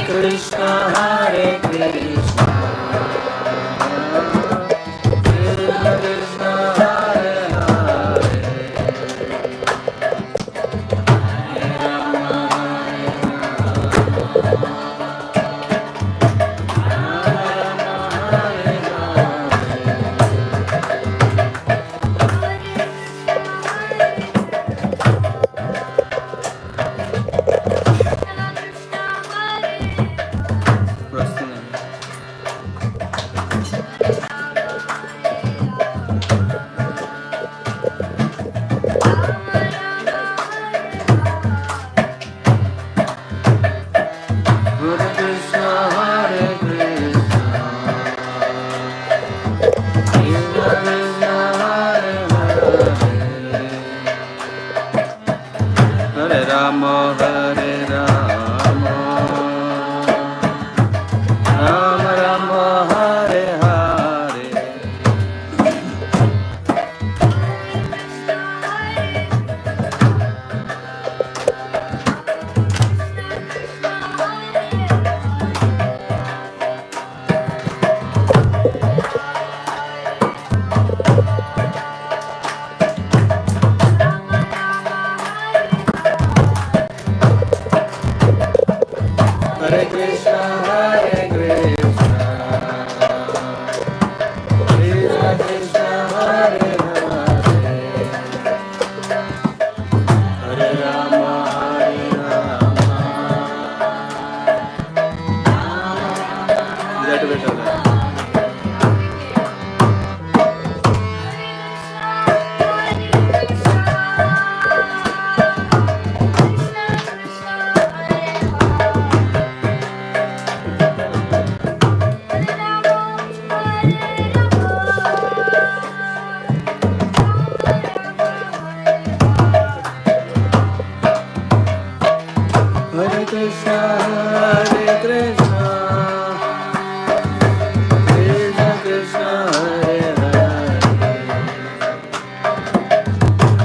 Krishna, Hare Krishna, Krishna Krishna, Hare Hare, Hare Rama, Hare Rama, Hare Rama, Rama Rama, Hare Hare, Hare Krishna, Hare Krishna, Krishna Krishna, Hare Hare, Hare Rama, Hare Rama. That way, Hare Krishna, Hare Krishna, Krishna Krishna, Hare Hare,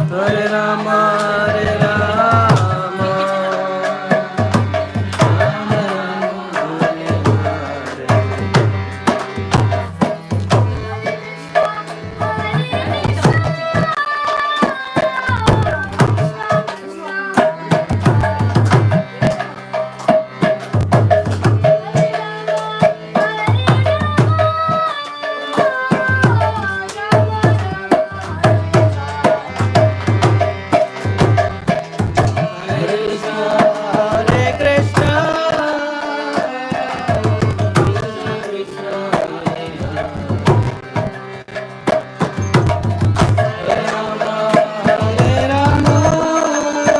Hare Rama, Hare Rama, Rama Rama, Hare Hare. Hare Krishna, Hare Krishna, Krishna Krishna, Hare Hare, Hare Rama, Hare Rama, Hare Hare.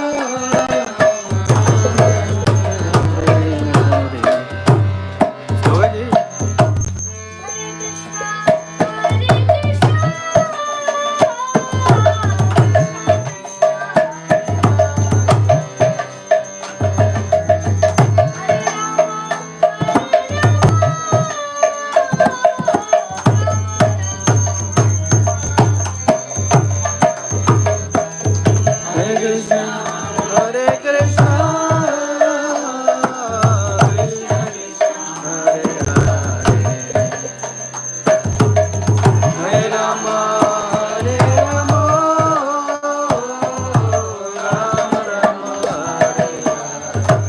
Slow ji. Hare Krishna, Hare Krishna, Krishna Krishna, Hare Hare, Hare Rama, Hare Rama, Rama Rama, Hare Hare.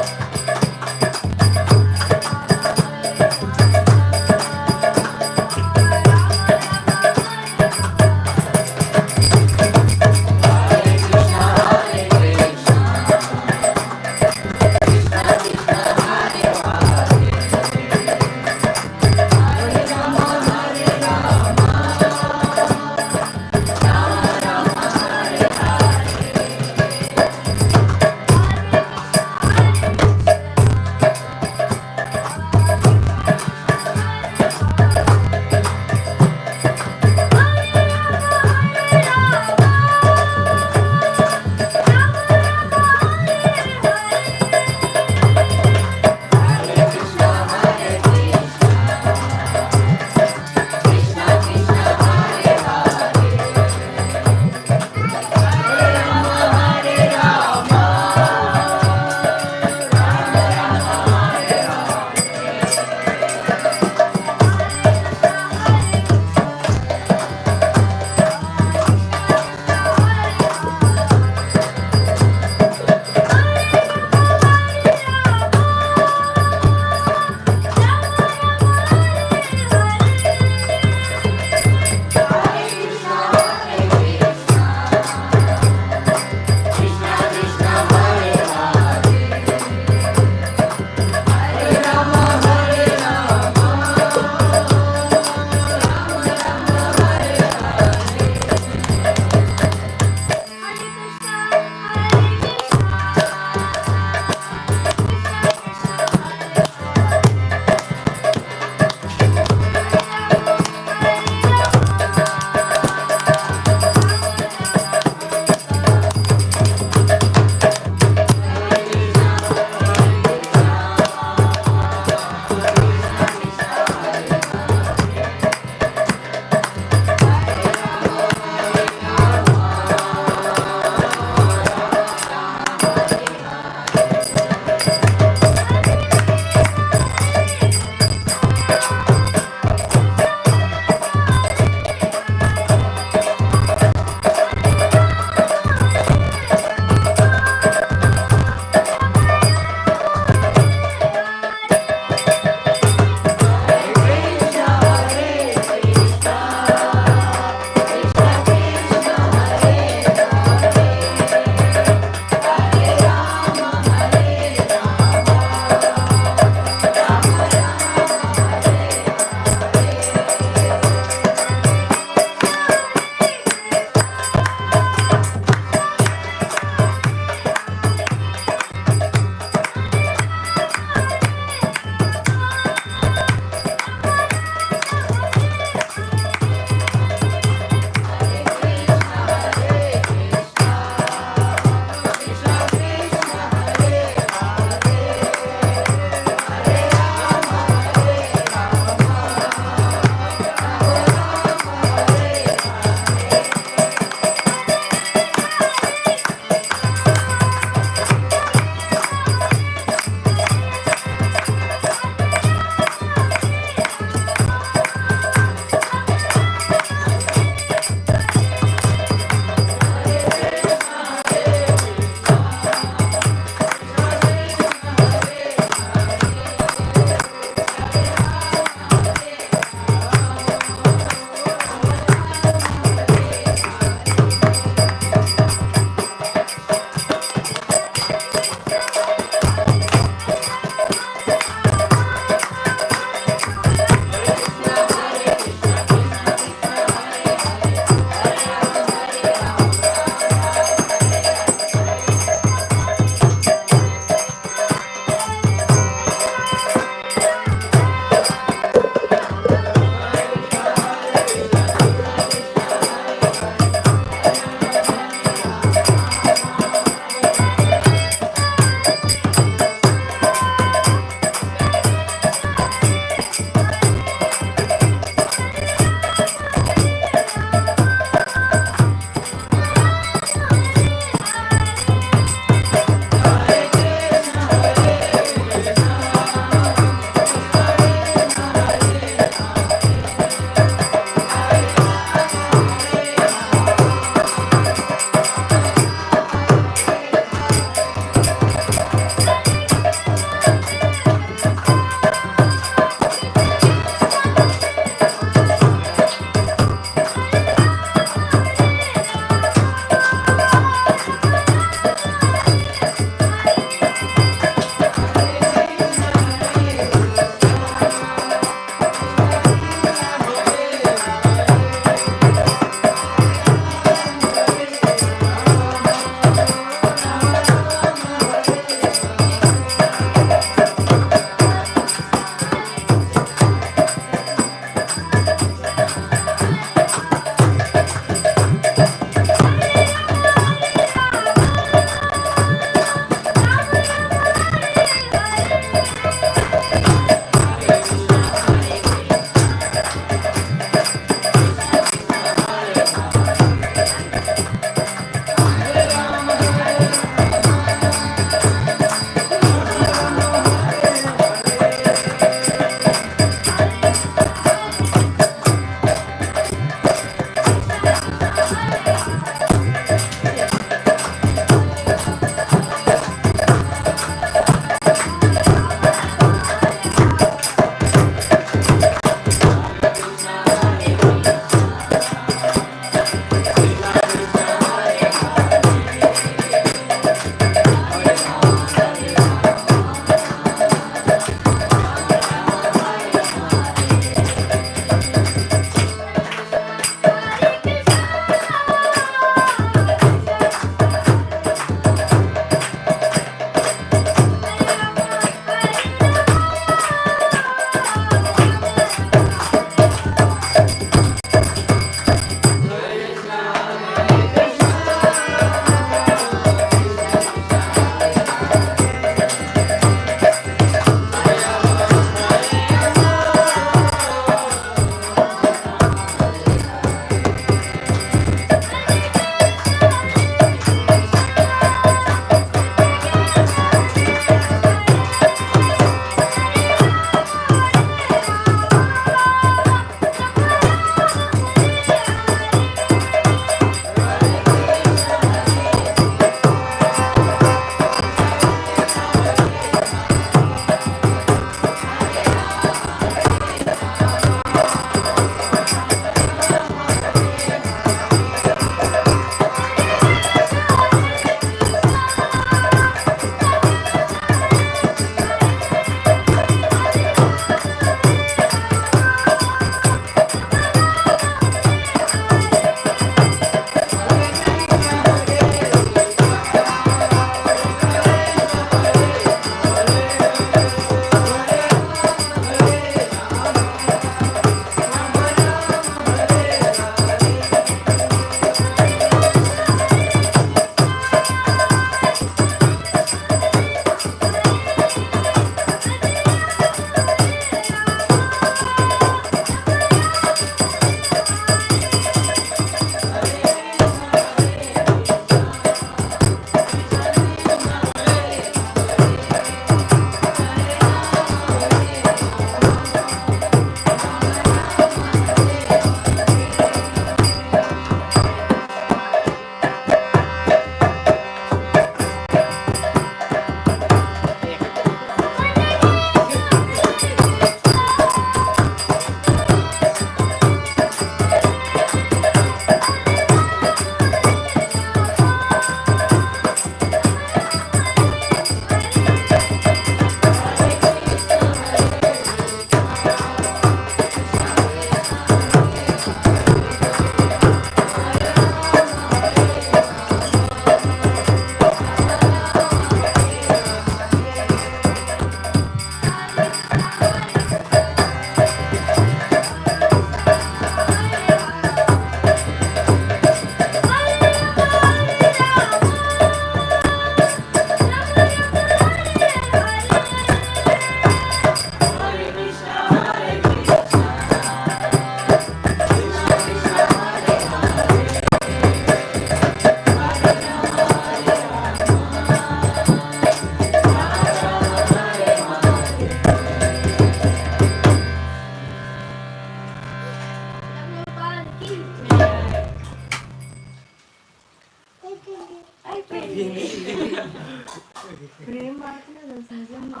ఇప్పుడు ఏం మాట్లాడలేదు నిజంగా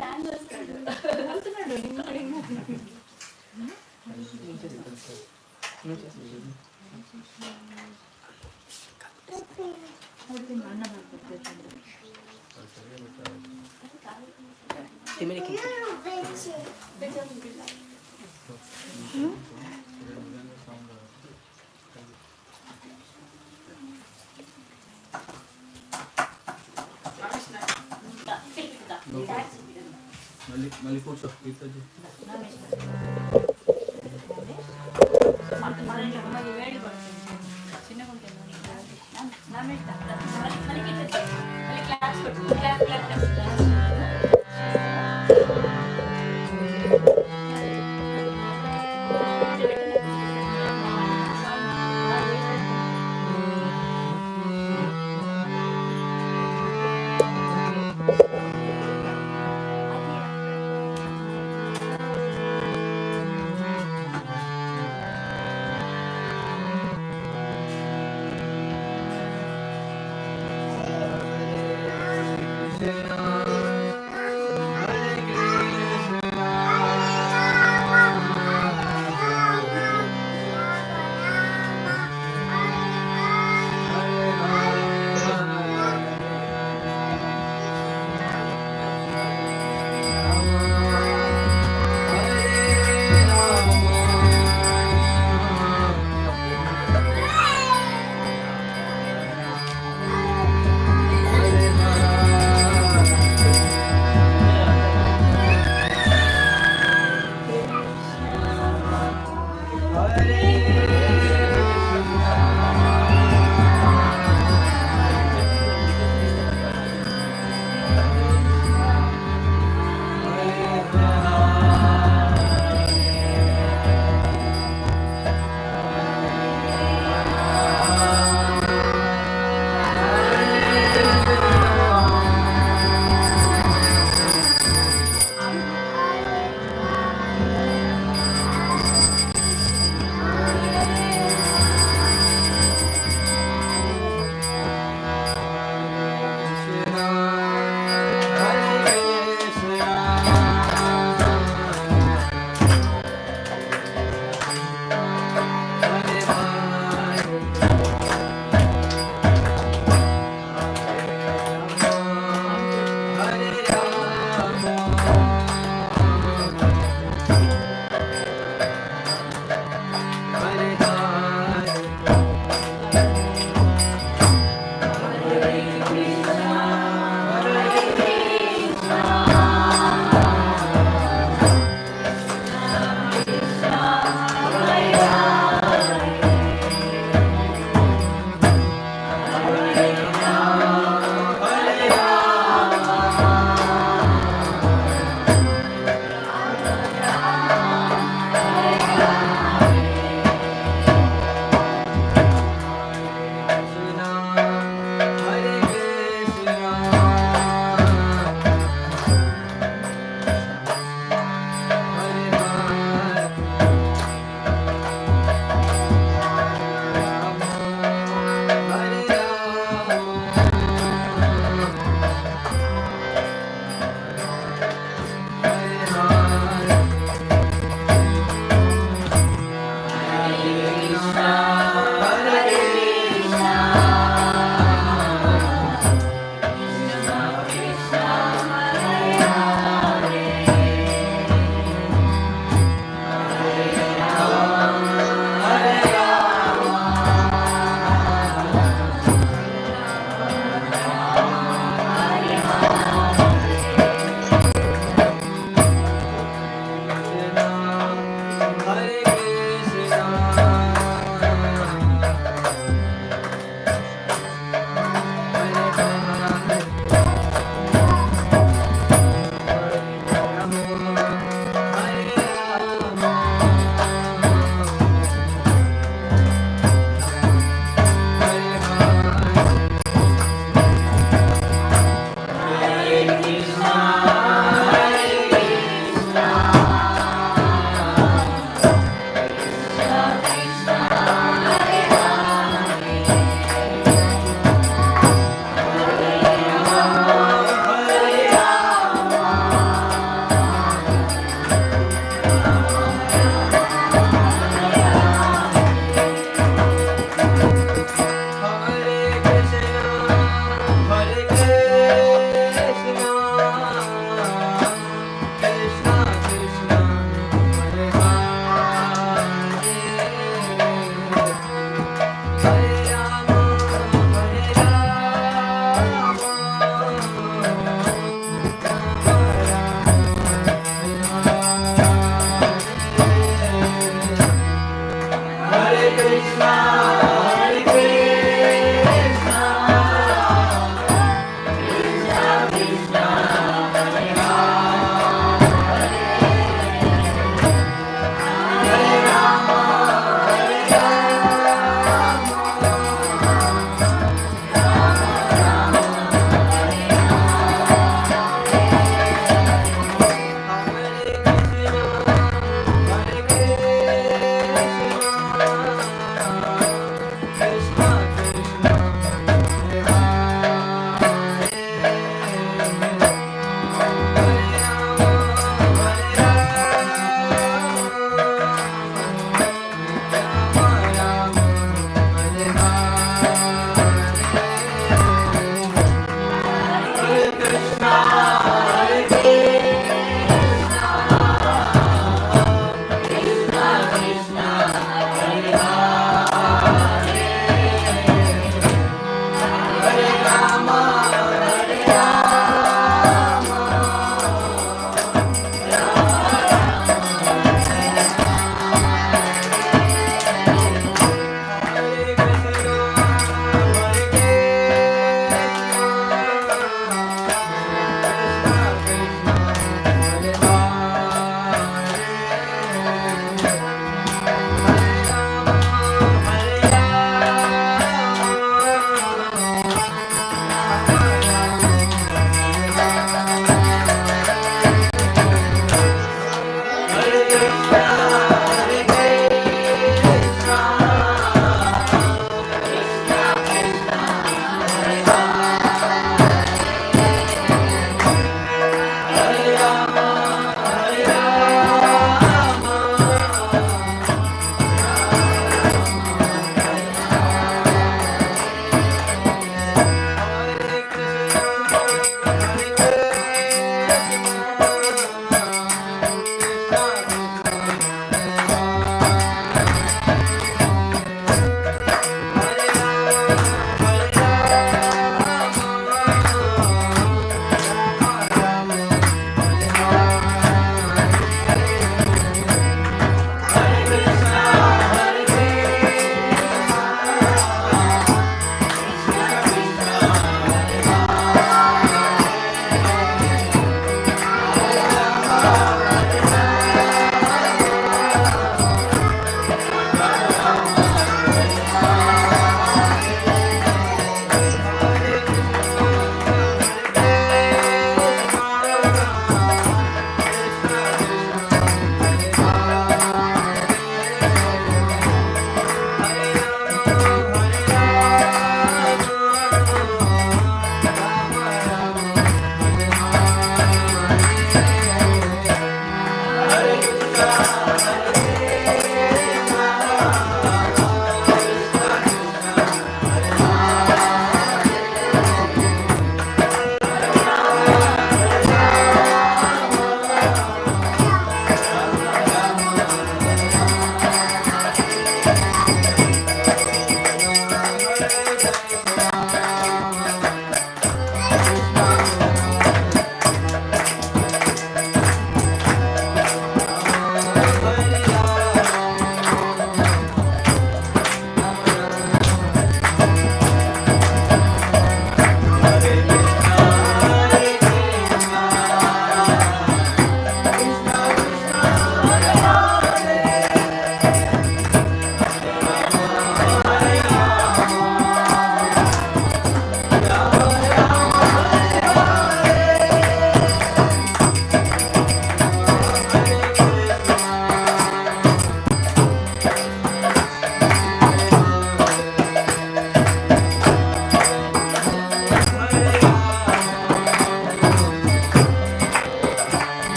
dance చేస్తాడు కూర్చున్నాడు మళ్ళీ కూర్చో ఇతది Krishna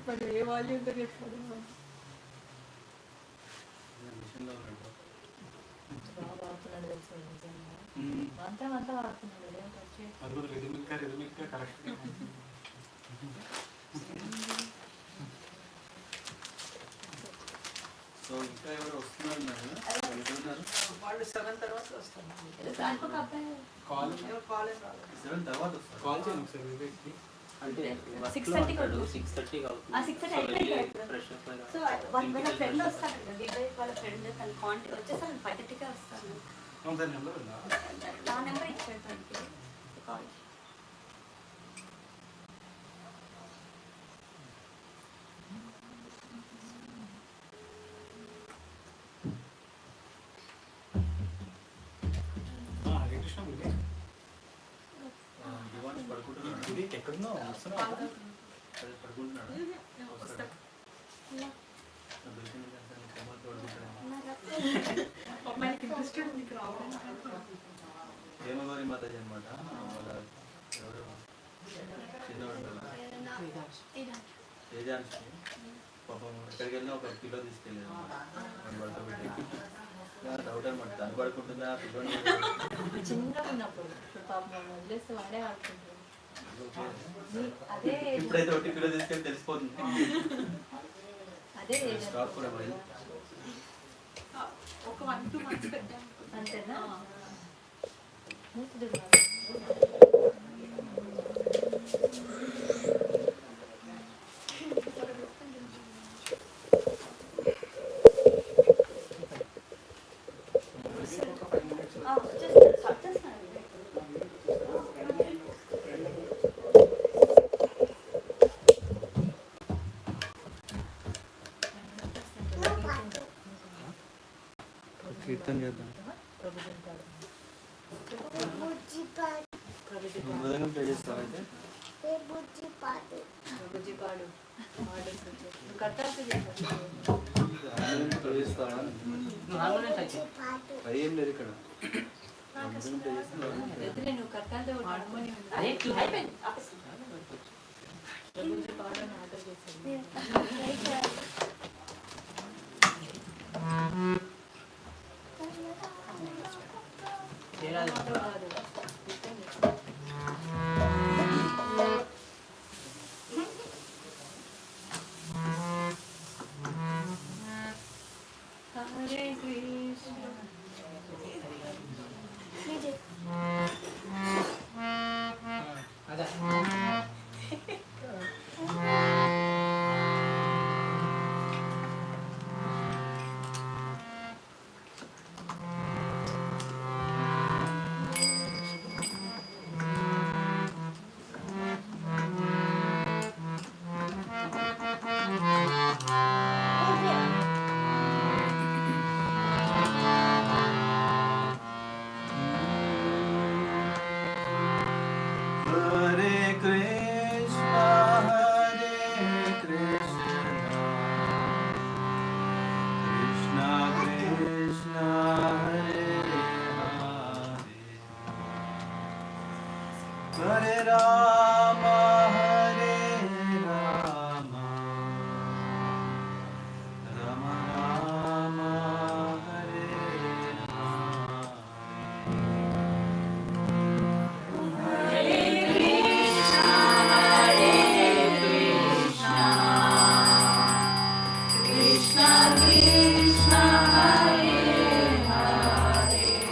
మరి ఏ వాల్యూమ్తో చెప్పాడు బాగా వాడుతున్నాడు తెలుసు నిజంగా అంతా వాడుతున్నాడు సో ఇంకా ఎవరు వస్తున్నారు వాళ్ళు 7 తర్వాత వస్తారు. 7 తర్వాత వస్తారు. కాల్ చేయండి ఒకసారి వివేక్కి. అంటే 6:30 6:30 అవుతుంది. 6:30 అయిపోయింది. ఫ్రెష్ అప్ సో వాళ్ళ ఫ్రెండ్ వస్తాను దీపై వాళ్ళ ఫ్రెండ్ తన కాంటాక్ట్ వచ్చేసాను 5:30కే వస్తాను. ఒకసారి నెంబర్ ఉందా? నా నెంబర్ ఇచ్చాడు తనకి కాల్. హరికృష్ణ వివేక్ వివేక్ ఎక్కడున్నావు? వస్తున్నావా? పడుకుంటున్నాడు. హేమగౌరి మాతాజీ అనమాట. వాళ్ళ ఎవరు చిన్నవాడు తేజాన్షి పాపం ఎక్కడికి వెళ్ళినా ఒక కిలో తీసుకెళ్ళాను పడుకోబెట్టి. డౌట్ అనమాట దాన్ని పడుకుంటుందా పిల్లని చిన్నగా ఉన్నప్పుడు పాపం వదిలేస్తే వాడే ఆడుకుంటాడు. అదే ఇప్పుడైతే 1 కిలో తీసుకెళ్ళి తెలిసిపోతుంది. అదే స్టాక్ కూడా మరి ఒక 1-2 మంత్స్ పెట్టాను అంతేనా. కీర్తన చేద్దాం. మృదంగం ప్లే చేస్తావా అయితే? ప్లే చేస్తావా? ఏం లేదు ఇక్కడ. నువ్వు కట్టాలతో Krishna Krishna Hare Hare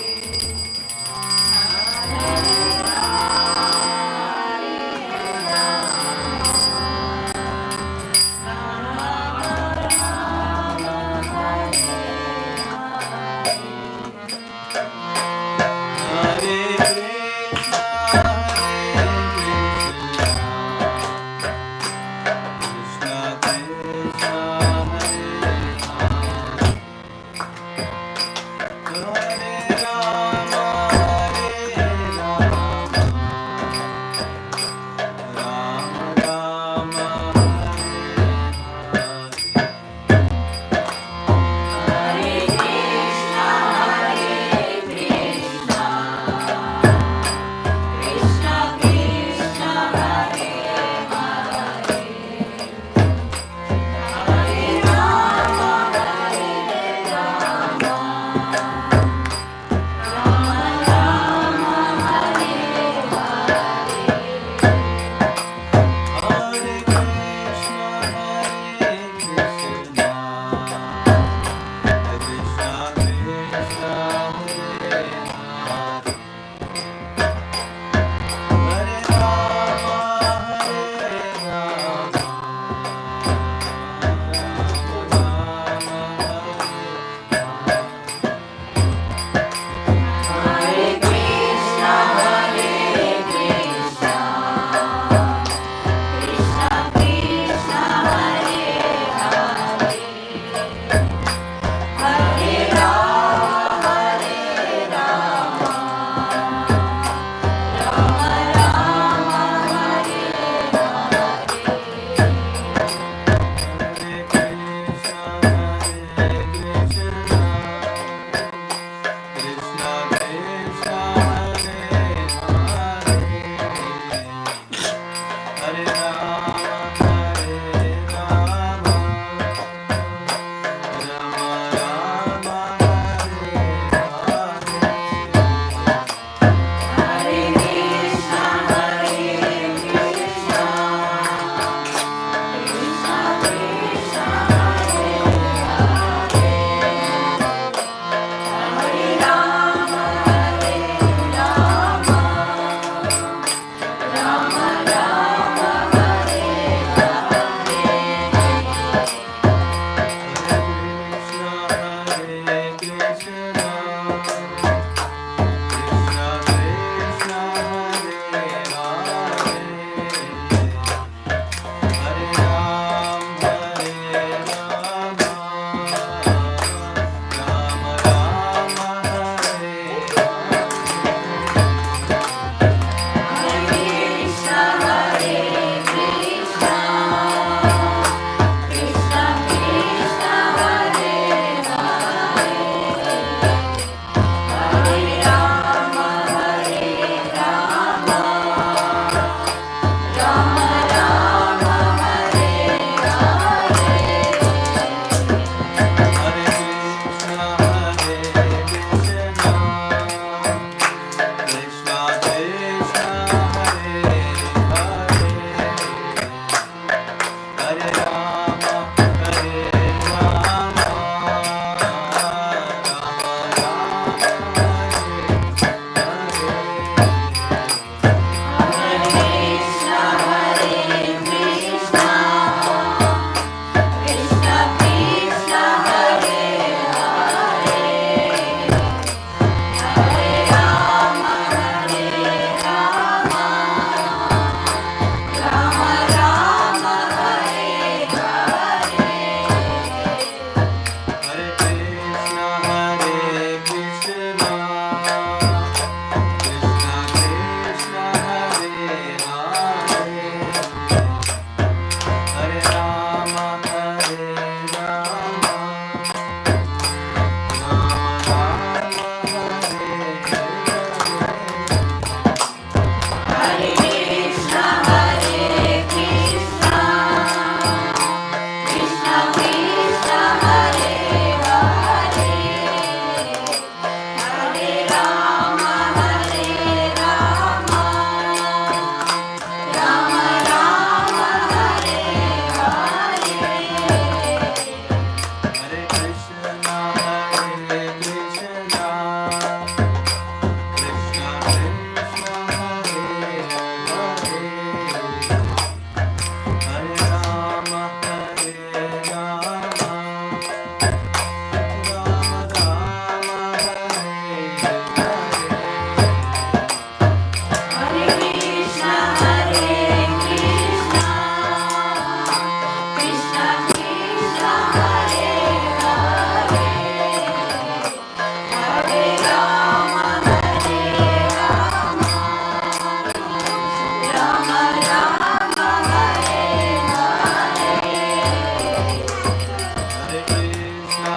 Krishna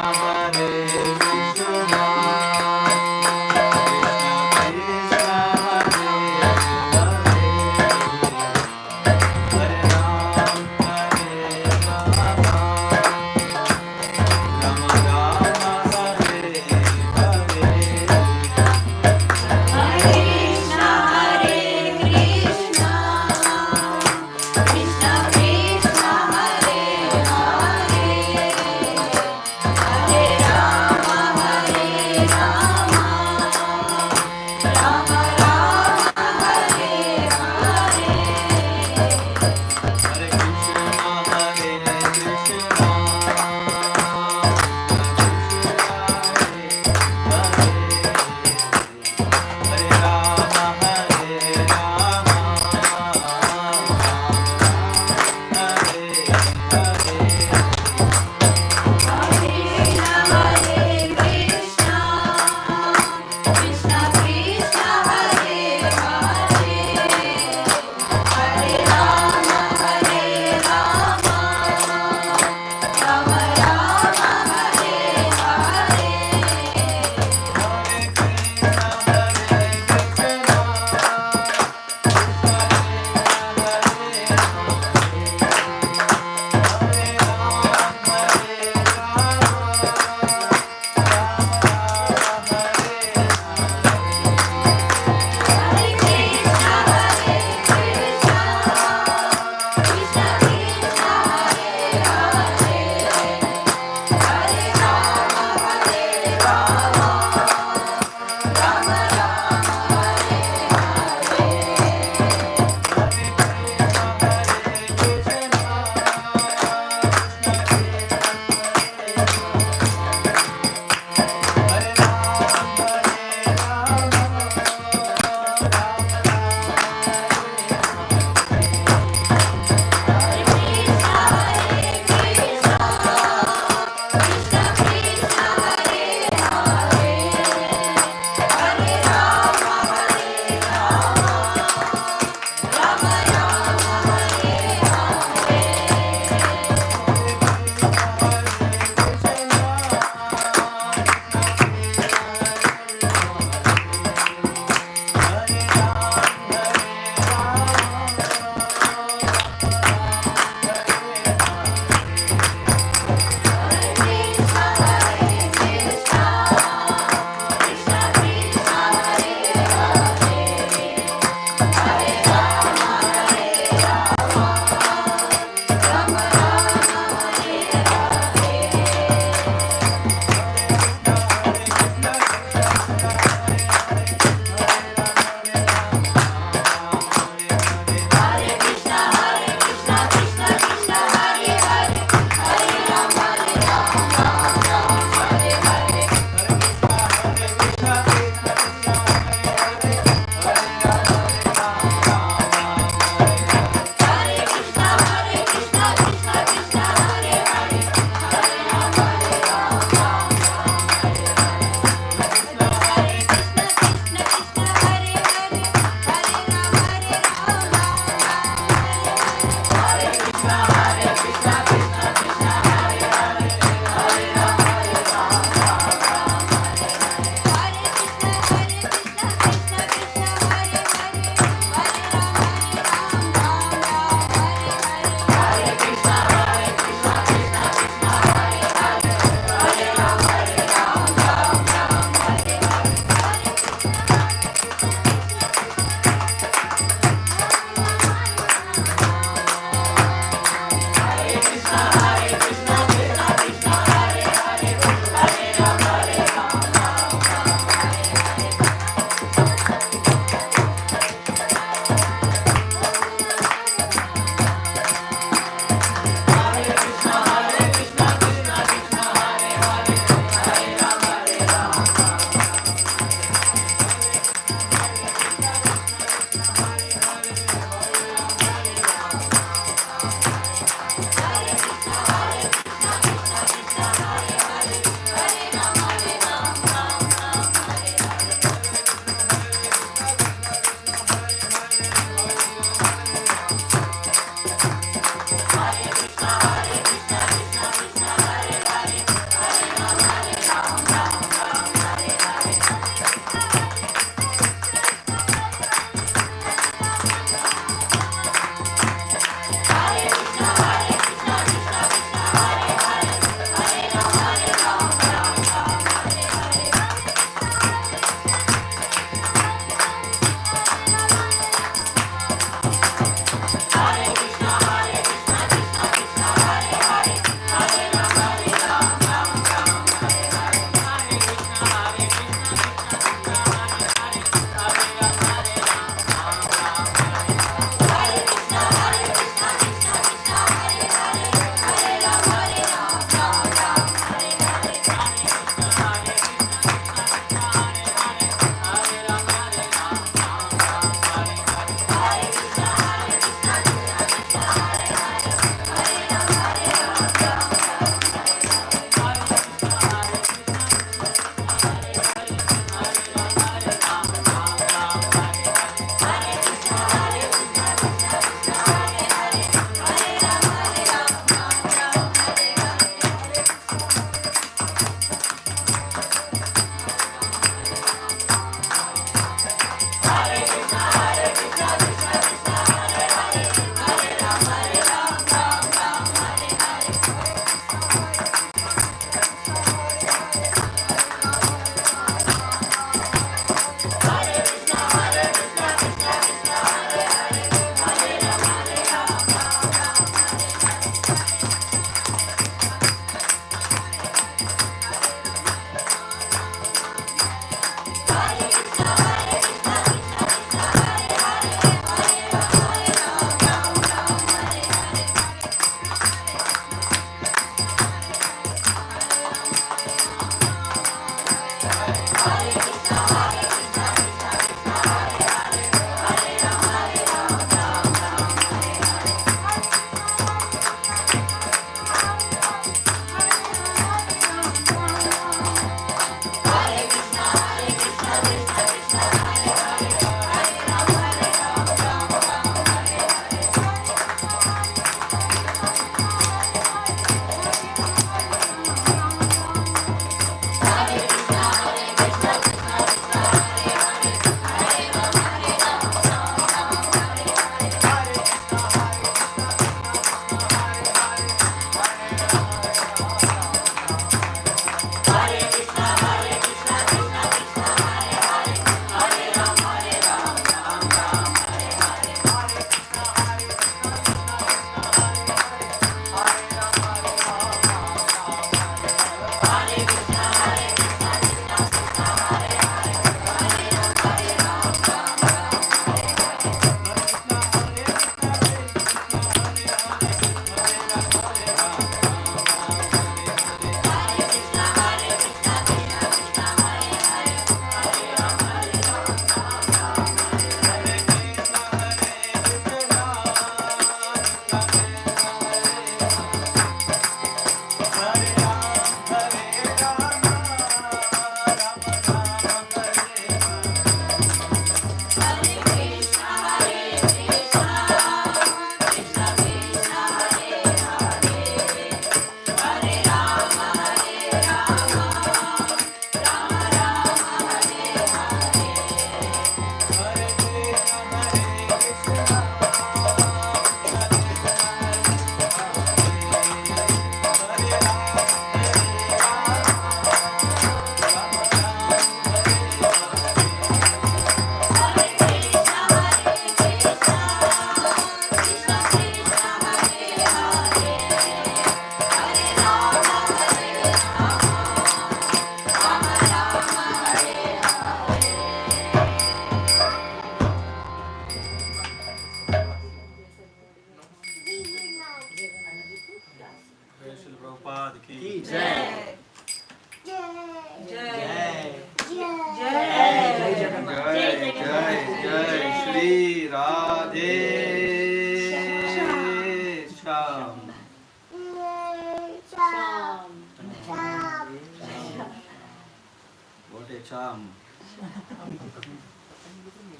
चाम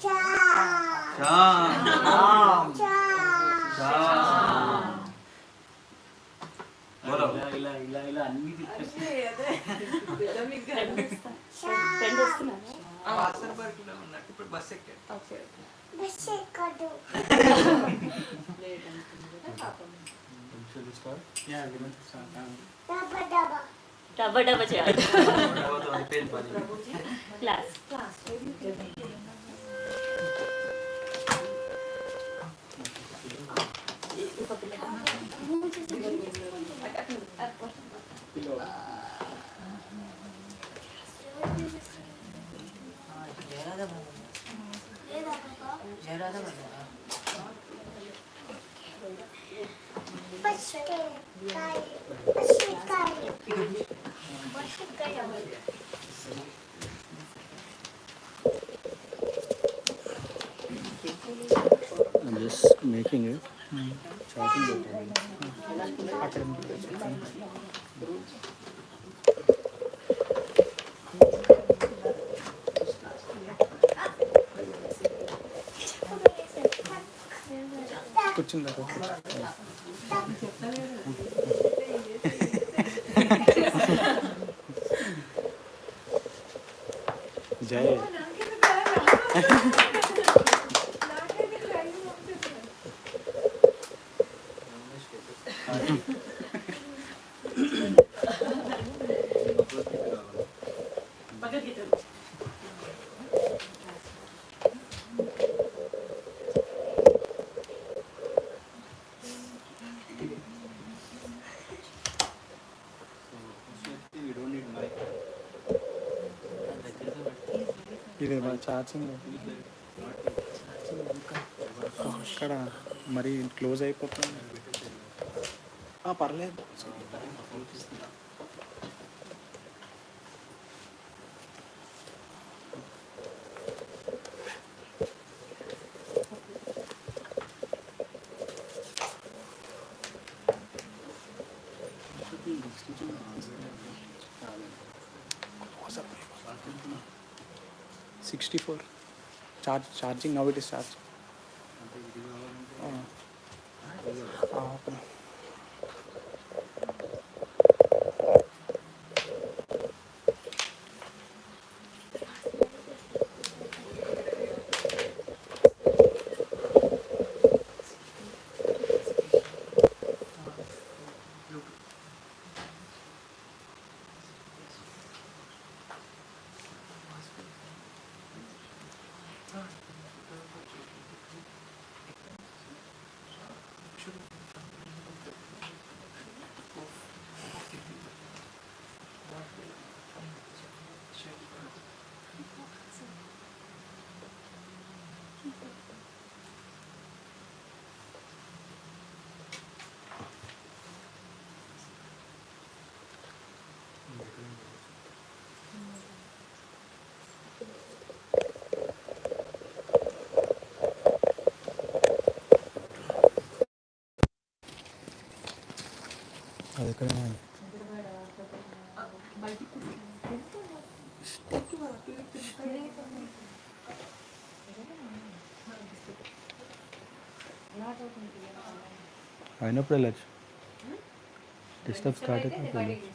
Cha. चाम Cha. चाम बोलो ఇలా అన్ని తిప్పేసి ఫ్రెండ్ వస్తున్నారా? వాసర్ పార్క్లో ఉన్నట్టు ఇప్పుడు బస్ ఎక్కాడు. Okay Besekadu. లేట్ అనుకుంది కదా పాపం. Yeah limit start Daba daba. డబ్బా డబ్బా చేయాలి. तो అయిపోయింది పని class I'm just making it. Charting కూర్చుందా జై భగవద్గీత ఇది ఛార్జింగ్ అక్కడ మరి క్లోజ్ అయిపోతుంది పర్లేదు $64 charging now it is charged. అది ఎక్కడ అయినప్పుడు వెళ్ళచ్చు డిస్టర్బ్ స్టార్ట్ అయితే అప్పుడు వెళ్ళచ్చు.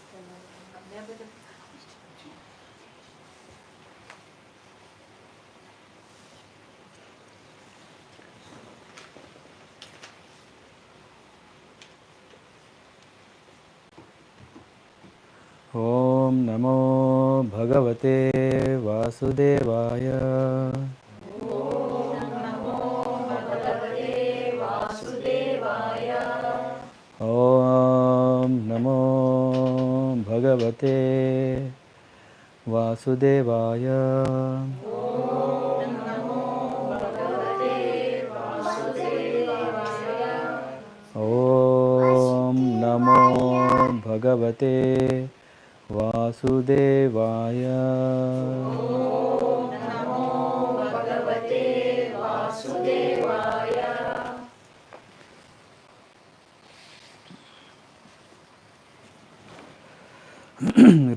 ఓం నమో భగవతే వాసుదేవాయ. ఓం నమో భగవతే వాసుదేవాయ. ఓం నమో భగవతే వాసుదేవాయ.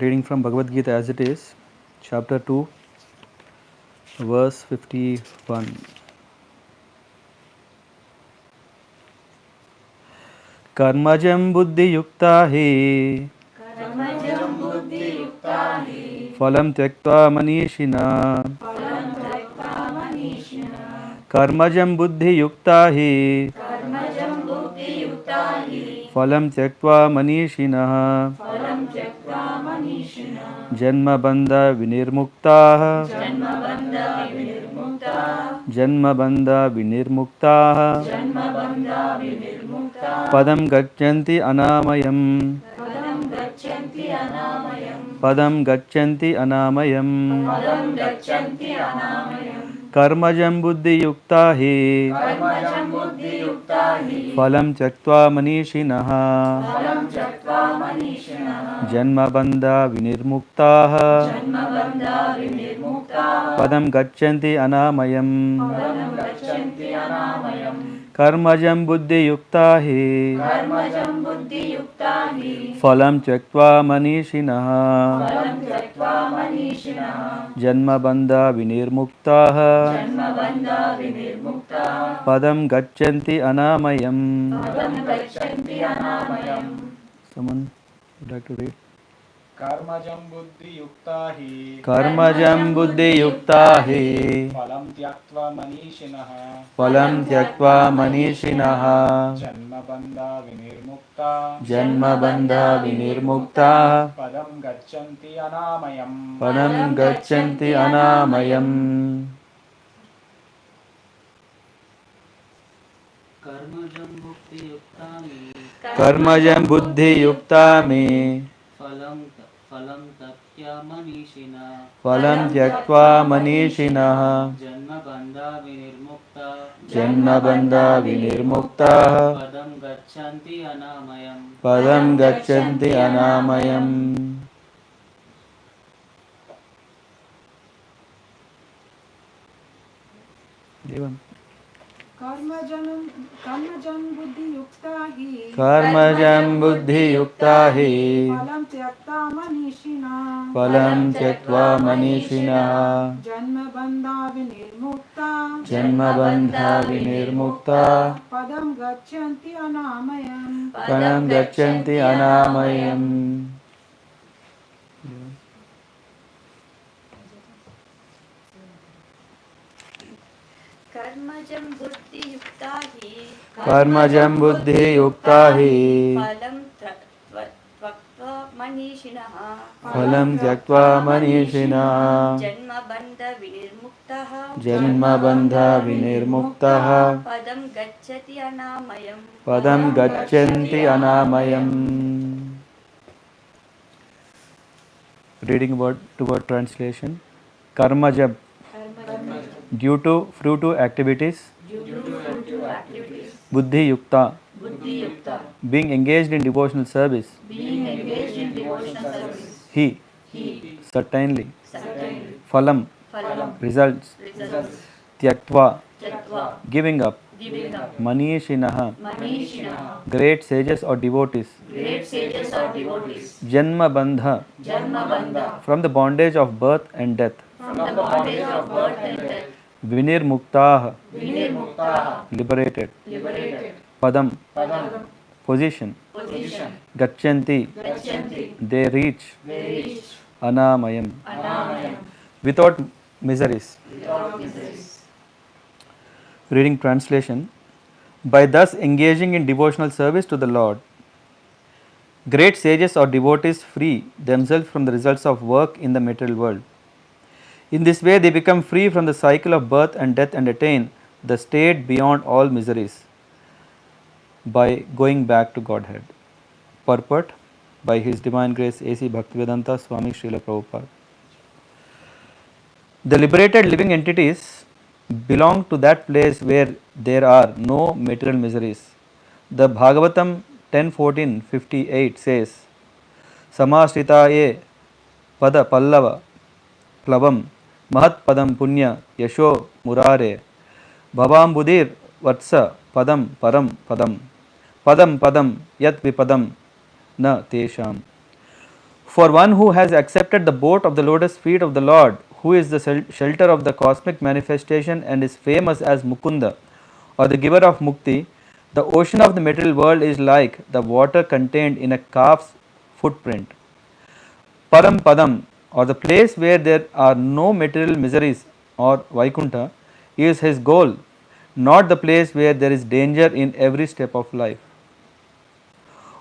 Reading from Bhagavad Gita as it is. chapter 2, verse 51. Karmajam buddhi yukta hi phalam tyaktva manishina. Karmajam buddhi yukta hi phalam tyaktva manishina. Janma bandha vinirmukta. Janma bandha vinirmukta. Padam gachanti anamayam. Padam gachanti anamayam. Karmajam buddhi yukta hi phalam tyaktva manishinaha. Janma bandha vinirmukta. Padam gachanti anamayam. Karmajam buddhi yukta hi phalam tyaktva manishinaha. Janma bandha vinirmukta. Padam gachanti anamayam. Someone would like to read? कर्मजं बुद्धियुक्ता हि Karmajam buddhi yukta hi फलं त्यक्त्वा मनीषिणः phalam tyaktva manishinaha. जन्मबन्धा विनिर्मुक्ता Janma bandha vinirmukta. पदं गच्छन्ति अनामयम् Padam gachanti anamayam. कर्मजं भुक्तियुक्तानि Karmajam buddhi yukta me फलं तत्या मनीषिणा phalam tyaktva manishinaha. जन्मबन्धा विनिर्मुक्ता Janma bandha vinirmukta. पदं गच्छन्ति अनामयम् Padam gachanti anamayam. Devam. कर्मजं बुद्धियुक्ता हि Karmajam buddhi yukta hi फलं त्यक्त्वा मनीषिणः phalam tyaktva manishinaha. जन्मबन्धा विनिर्मुक्ता Janma bandha vinirmukta. पदं गच्छन्ति अनामयम् Padam gachanti anamayam. कर्मजं बुद्धियुक्ता हि Karmajam buddhi yukta hi फलं त्यक्त्वा मनीषिणः phalam tyaktva manishinaha. जन्मबन्ध विनिर्मुक्तः Janma bandha vinirmukta. पदं गच्छति अनामयम् Padam gachanti anamayam. Reading word to word translation. Karmajam, due to fruitive activities. Buddhi yukta, being engaged in devotional service. He, certainly. Phalam, results. Tyaktva, giving up. Manishinaha, great sages or devotees. Janma bandha, from the bondage of birth and death. Vinirmuktaha, liberated. Padam, position. Gachanti, they reach. Anamayam, without miseries. Reading translation. By thus engaging in devotional service to the Lord, great sages or devotees free themselves from the results of work in the material world. In this way, they become free from the cycle of birth and death and attain the state beyond all miseries by going back to Godhead. Purport by His Divine Grace A.C. Bhaktivedanta Swami Srila Prabhupada. The liberated living entities belong to that place where there are no material miseries. The Bhagavatam 10:14-58 says, Samasritaye pada pallava plavam mahat padam punya yasho murare bhavam budir vatsa padam param padam padam padam yat vipadam na tesham. For one who has accepted the boat of the lotus feet of the Lord, who is the shelter of the cosmic manifestation and is famous as Mukunda, or the giver of Mukti, the ocean of the material world is like the water contained in a calf's footprint. Param Padam, or the place where there are no material miseries, or Vaikunta, is his goal, not the place where there is danger in every step of life.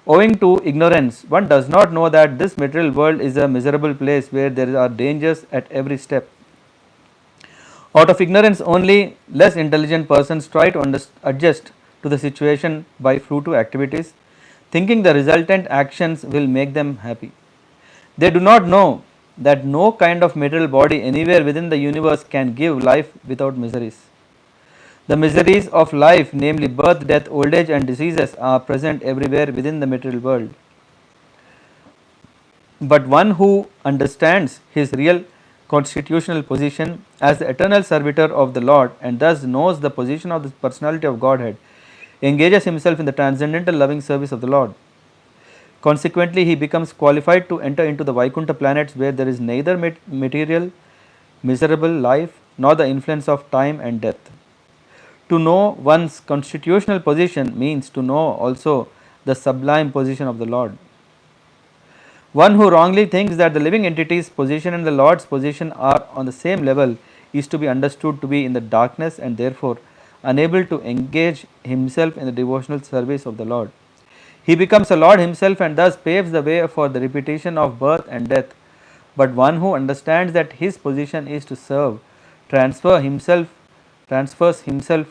Owing to ignorance, one does not know that this material world is a miserable place where there are dangers at every step. Out of ignorance only, less intelligent persons try to adjust to the situation by fruitive activities, thinking the resultant actions will make them happy. They do not know that no kind of material body anywhere within the universe can give life without miseries. The miseries of life, namely birth, death, old age, and diseases, are present everywhere within the material world. But one who understands his real constitutional position as the eternal servitor of the Lord and thus knows the position of the personality of Godhead engages himself in the transcendental loving service of the Lord. Consequently, he becomes qualified to enter into the Vaikuntha planets where there is neither material, miserable life nor the influence of time and death. To know one's constitutional position means to know also the sublime position of the Lord. One who wrongly thinks that the living entity's position and the Lord's position are on the same level is to be understood to be in the darkness and therefore unable to engage himself in the devotional service of the Lord. He becomes a Lord himself and thus paves the way for the repetition of birth and death. But one who understands that his position is to serve, transfers himself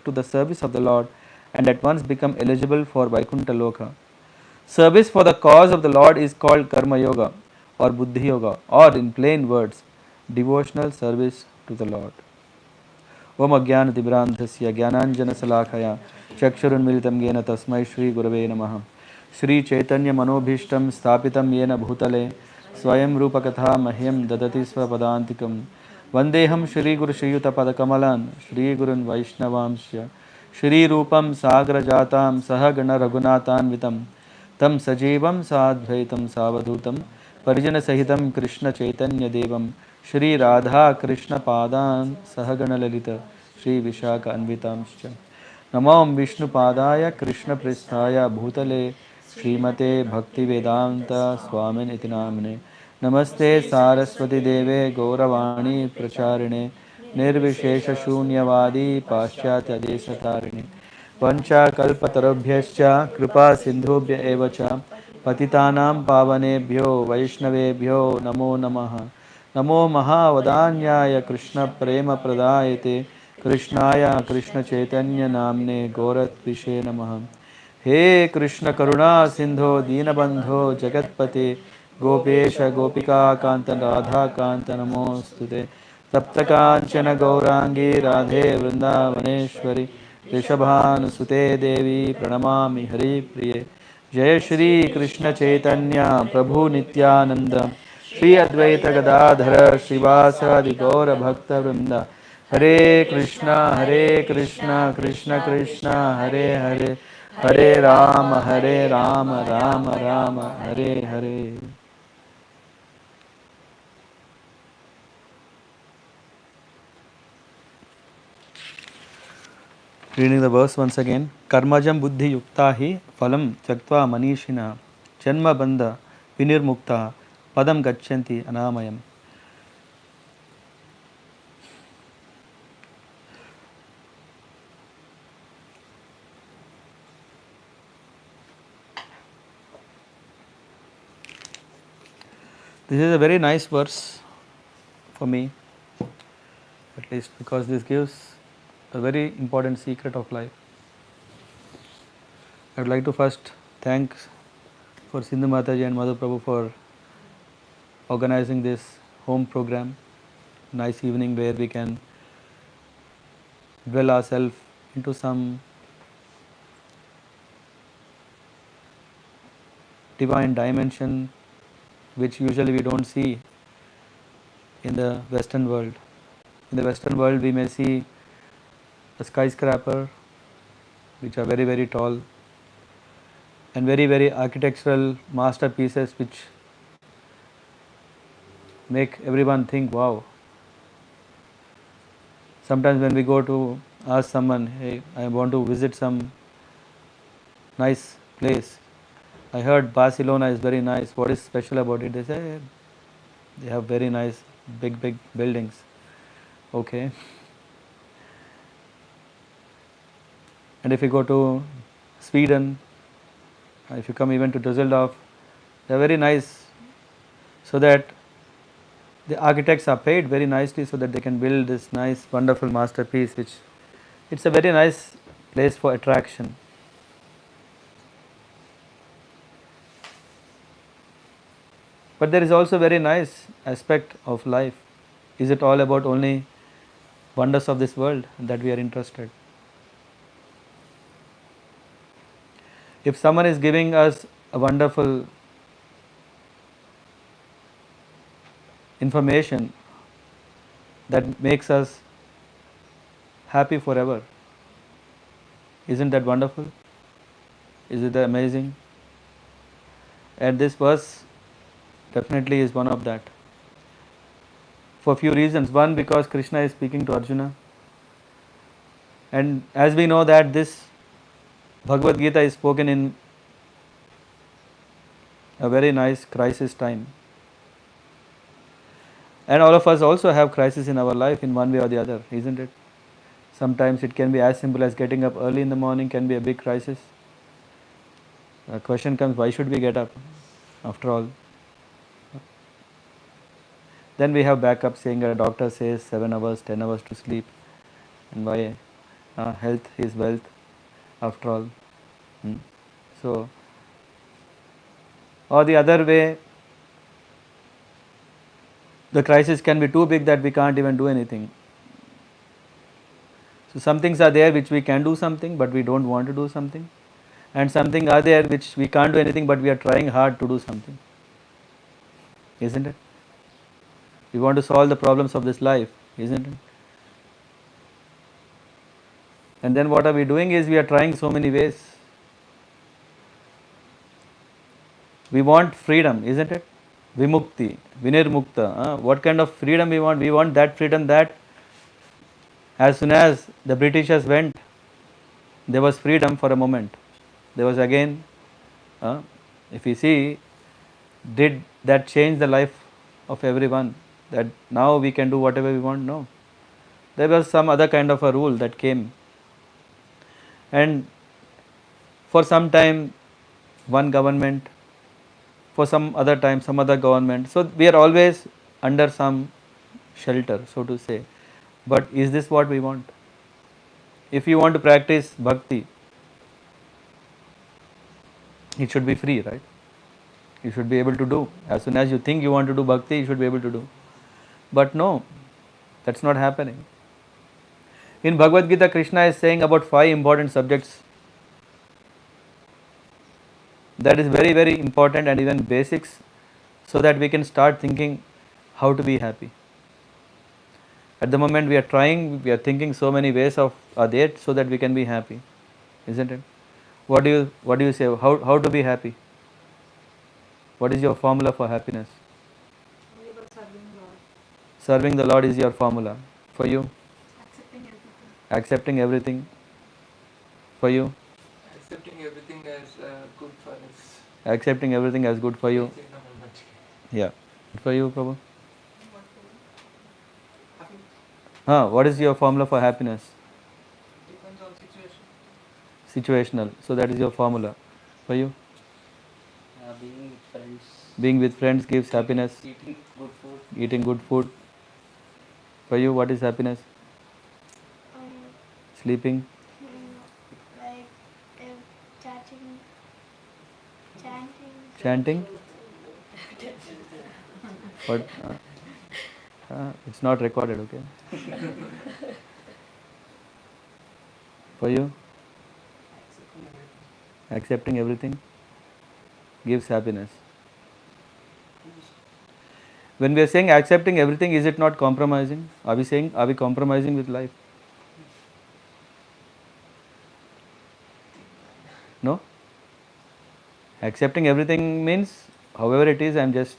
to the service of the Lord and at once become eligible for Vaikuntha Loka. Service for the cause of the Lord is called Karma Yoga or Buddhi Yoga, or in plain words, devotional service to the Lord. Om Ajnana Tibranthasya Jnananjana Salakaya Chakshurunmilitam Yena Tasmai Shri Gurave Namaha. Shri Chaitanya Manobhishtam Sthapitam Yena Bhutale Swayam Rupa Katha Mahyam Dadati Swapadantikam Vandeham Shri Guru Shriyuta Padakamalan Shri Gurun Vaishnavamsya Shri Rupam Sagra Jatam Sahagana Raghunathan Vitam Tam Sajivam Sadvaitam Savadhutam Parijana Sahitam Krishna Chaitanya Devam Shri Radha Krishna Padan Sahagana Lalita Shri Vishaka Anvitamscha Namam Vishnu Padaya Krishna Pristhaya Bhutale Srimate Bhakti Vedanta Swamin Itinamne Namaste Saraswati Deve Gauravani Pracharine Nirvishesha Shunyavadi Paschatya Desatarine Vanchakalpatarabhyascha Kripa Sindhubhya Evacha Patitanam Pavanebhyo Vaishnavebhyo Namo Namaha Namo Mahavadanyaya Krishna Prema Pradayate Krishnaya Krishna Chaitanya Namne Gorat Vishe Namaha He Krishna Karuna Sindho Dinabandho Jagatpate Gopesha Gopika Kanta Radha Kanta Namostute Taptakanchana Gaurangi Radhe Vrindavaneshwari Rishabhanusute Devi Pranamami Hari Priye Jai Shri Krishna Chaitanya Prabhu Nityananda Shri Advaita Gadadhara Srivasadi Gaura Bhakta Vrinda Hare Krishna Krishna Krishna Hare Hare Hare Rama Rama Hare Hare. Reading the verse once again. Karmajam buddhi yukta hi phalam tyaktva manishina janma bandha vinirmukta padam gachanti anamayam. This is a very nice verse for me, at least because this gives a very important secret of life. I would like to first thank for Sindhu Mataji and Madhu Prabhu for organizing this home program, nice evening where we can dwell ourselves into some divine dimension which usually we don't see in the Western world. In the Western world we may see a skyscraper which are very very tall and very very architectural masterpieces which make everyone think, wow. Sometimes when we go to ask someone, hey, I want to visit some nice place. I heard Barcelona is very nice. What is special about it? They say, "Hey, they have very nice big buildings." Okay. And if you go to Sweden, if you come even to Düsseldorf, they are very nice, so that the architects are paid very nicely so that they can build this nice wonderful masterpiece, which it's a very nice place for attraction. But there is also very nice aspect of life. Is it all about only wonders of this world that we are interested? If someone is giving us a wonderful information that makes us happy forever, isn't that wonderful? Is it amazing? And this verse definitely is one of that. For a few reasons. One, because Krishna is speaking to Arjuna. And as we know that this Bhagavad Gita is spoken in a very nice crisis time. And all of us also have crisis in our life in one way or the other, isn't it? Sometimes it can be as simple as getting up early in the morning can be a big crisis. The question comes, why should we get up after all? Then we have backup saying a doctor says 7 hours, 10 hours to sleep. And why? Health is wealth after all. So, or the other way, the crisis can be too big that we can't even do anything. So some things are there which we can do something but we don't want to do something, and something are there which we can't do anything but we are trying hard to do something, isn't it? We want to solve the problems of this life, isn't it? And then what are we doing is we are trying so many ways. We want freedom, isn't it? Vimukti, Vinirmukta. What kind of freedom we want? We want that freedom that as soon as the Britishers went, there was freedom for a moment. There was again, if we see, did that change the life of everyone? That now we can do whatever we want? No. There was some other kind of a rule that came. And for some time, one government, for some other time, some other government. So we are always under some shelter, so to say. But is this what we want? If you want to practice bhakti, it should be free, right? You should be able to do. As soon as you think you want to do bhakti, you should be able to do. But no, that's not happening. In Bhagavad Gita, Krishna is saying about 5 important subjects that is very important and even basics, so that we can start thinking how to be happy. At the moment we are thinking so many ways of are there so that we can be happy, isn't it? What do you say? How to be happy? What is your formula for happiness? Serving the Lord is your formula. For you? Accepting everything. For you? Accepting everything as good for us. Accepting everything as good for you. Yeah. For you, Prabhu? What is your formula for happiness? Depends on situation. Situational. So that is your formula. For you? Being with friends. Being with friends gives happiness. Eating good food. Eating good food. For you, what is happiness? Sleeping. Like chatting, chanting. Chanting. But it's not recorded, okay? For you? Accepting everything gives happiness. When we are saying accepting everything, is it not compromising? Are we compromising with life? No? Accepting everything means, however it is, I am just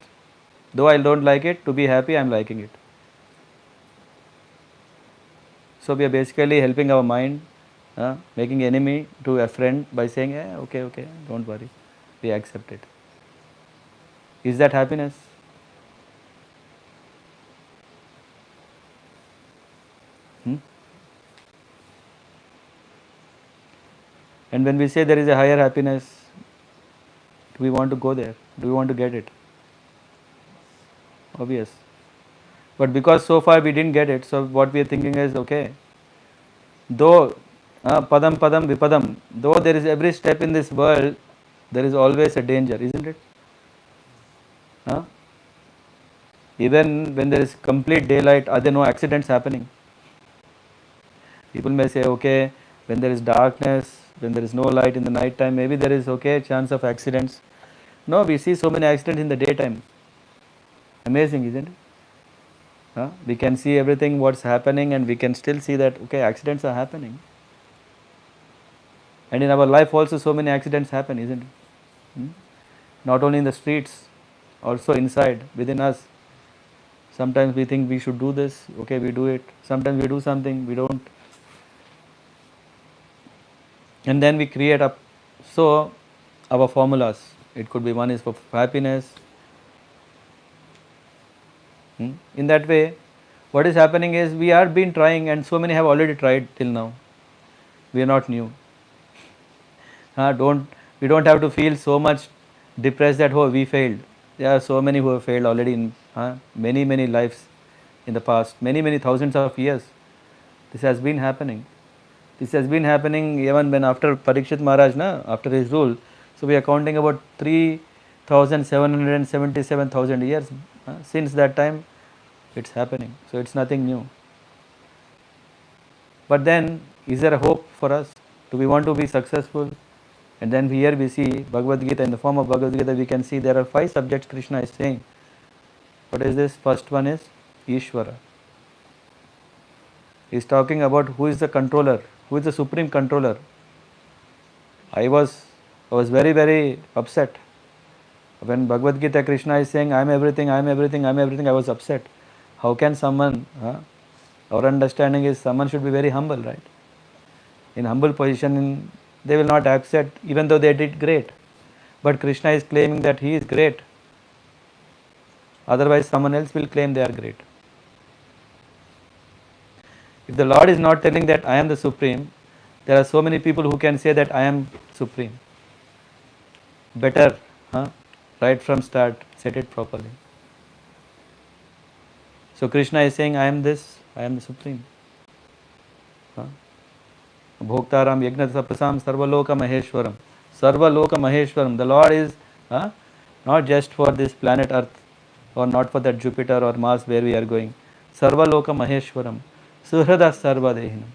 Though I don't like it, to be happy, I am liking it. So we are basically helping our mind, making enemy to a friend by saying, okay, okay, don't worry, we accept it. Is that happiness? Hmm? And when we say there is a higher happiness, do we want to go there? Do we want to get it? Obvious. But because so far we didn't get it, so what we are thinking is, okay, though padam padam vipadam, though there is every step in this world, there is always a danger, isn't it? Huh? Even when there is complete daylight, are there no accidents happening? People may say, okay, when there is darkness, when there is no light in the night time, maybe there is okay chance of accidents. No, we see so many accidents in the daytime. Amazing, isn't it? We can see everything what's happening, and we can still see that okay, accidents are happening. And in our life also so many accidents happen, isn't it? Not only in the streets, also inside, within us. Sometimes we think we should do this, okay, we do it. Sometimes we do something, we don't. And then we create up, so our formulas. It could be one is for happiness. In that way, what is happening is we are been trying, and so many have already tried till now. We are not new. We don't have to feel so much depressed that oh we failed. There are so many who have failed already in many lives in the past, many thousands of years. This has been happening. This has been happening even when after Parikshit Maharaj, after his rule. So we are counting about 3,777,000 years. Since that time, it's happening. So it's nothing new. But then, is there a hope for us? Do we want to be successful? And then here we see Bhagavad Gita, in the form of Bhagavad Gita, we can see there are 5 subjects Krishna is saying. What is this? First one is Ishvara. He is talking about who is the controller, who is the supreme controller. I was very upset. When Bhagavad Gita Krishna is saying, I am everything, I am everything, I am everything, I was upset. How can someone, our understanding is someone should be very humble, right? In humble position, they will not accept even though they did great. But Krishna is claiming that he is great. Otherwise someone else will claim they are great. If the Lord is not telling that I am the supreme, there are so many people who can say that I am supreme. Better, right from start, set it properly. So Krishna is saying, I am this, I am the supreme. Bhoktaram Yajna Sapasam Sarvaloka Maheshwaram. Sarvaloka Maheshwaram. The Lord is not just for this planet Earth, or not for that Jupiter or Mars where we are going. Sarvaloka Maheshwaram. Suhrada Sarvadehinam.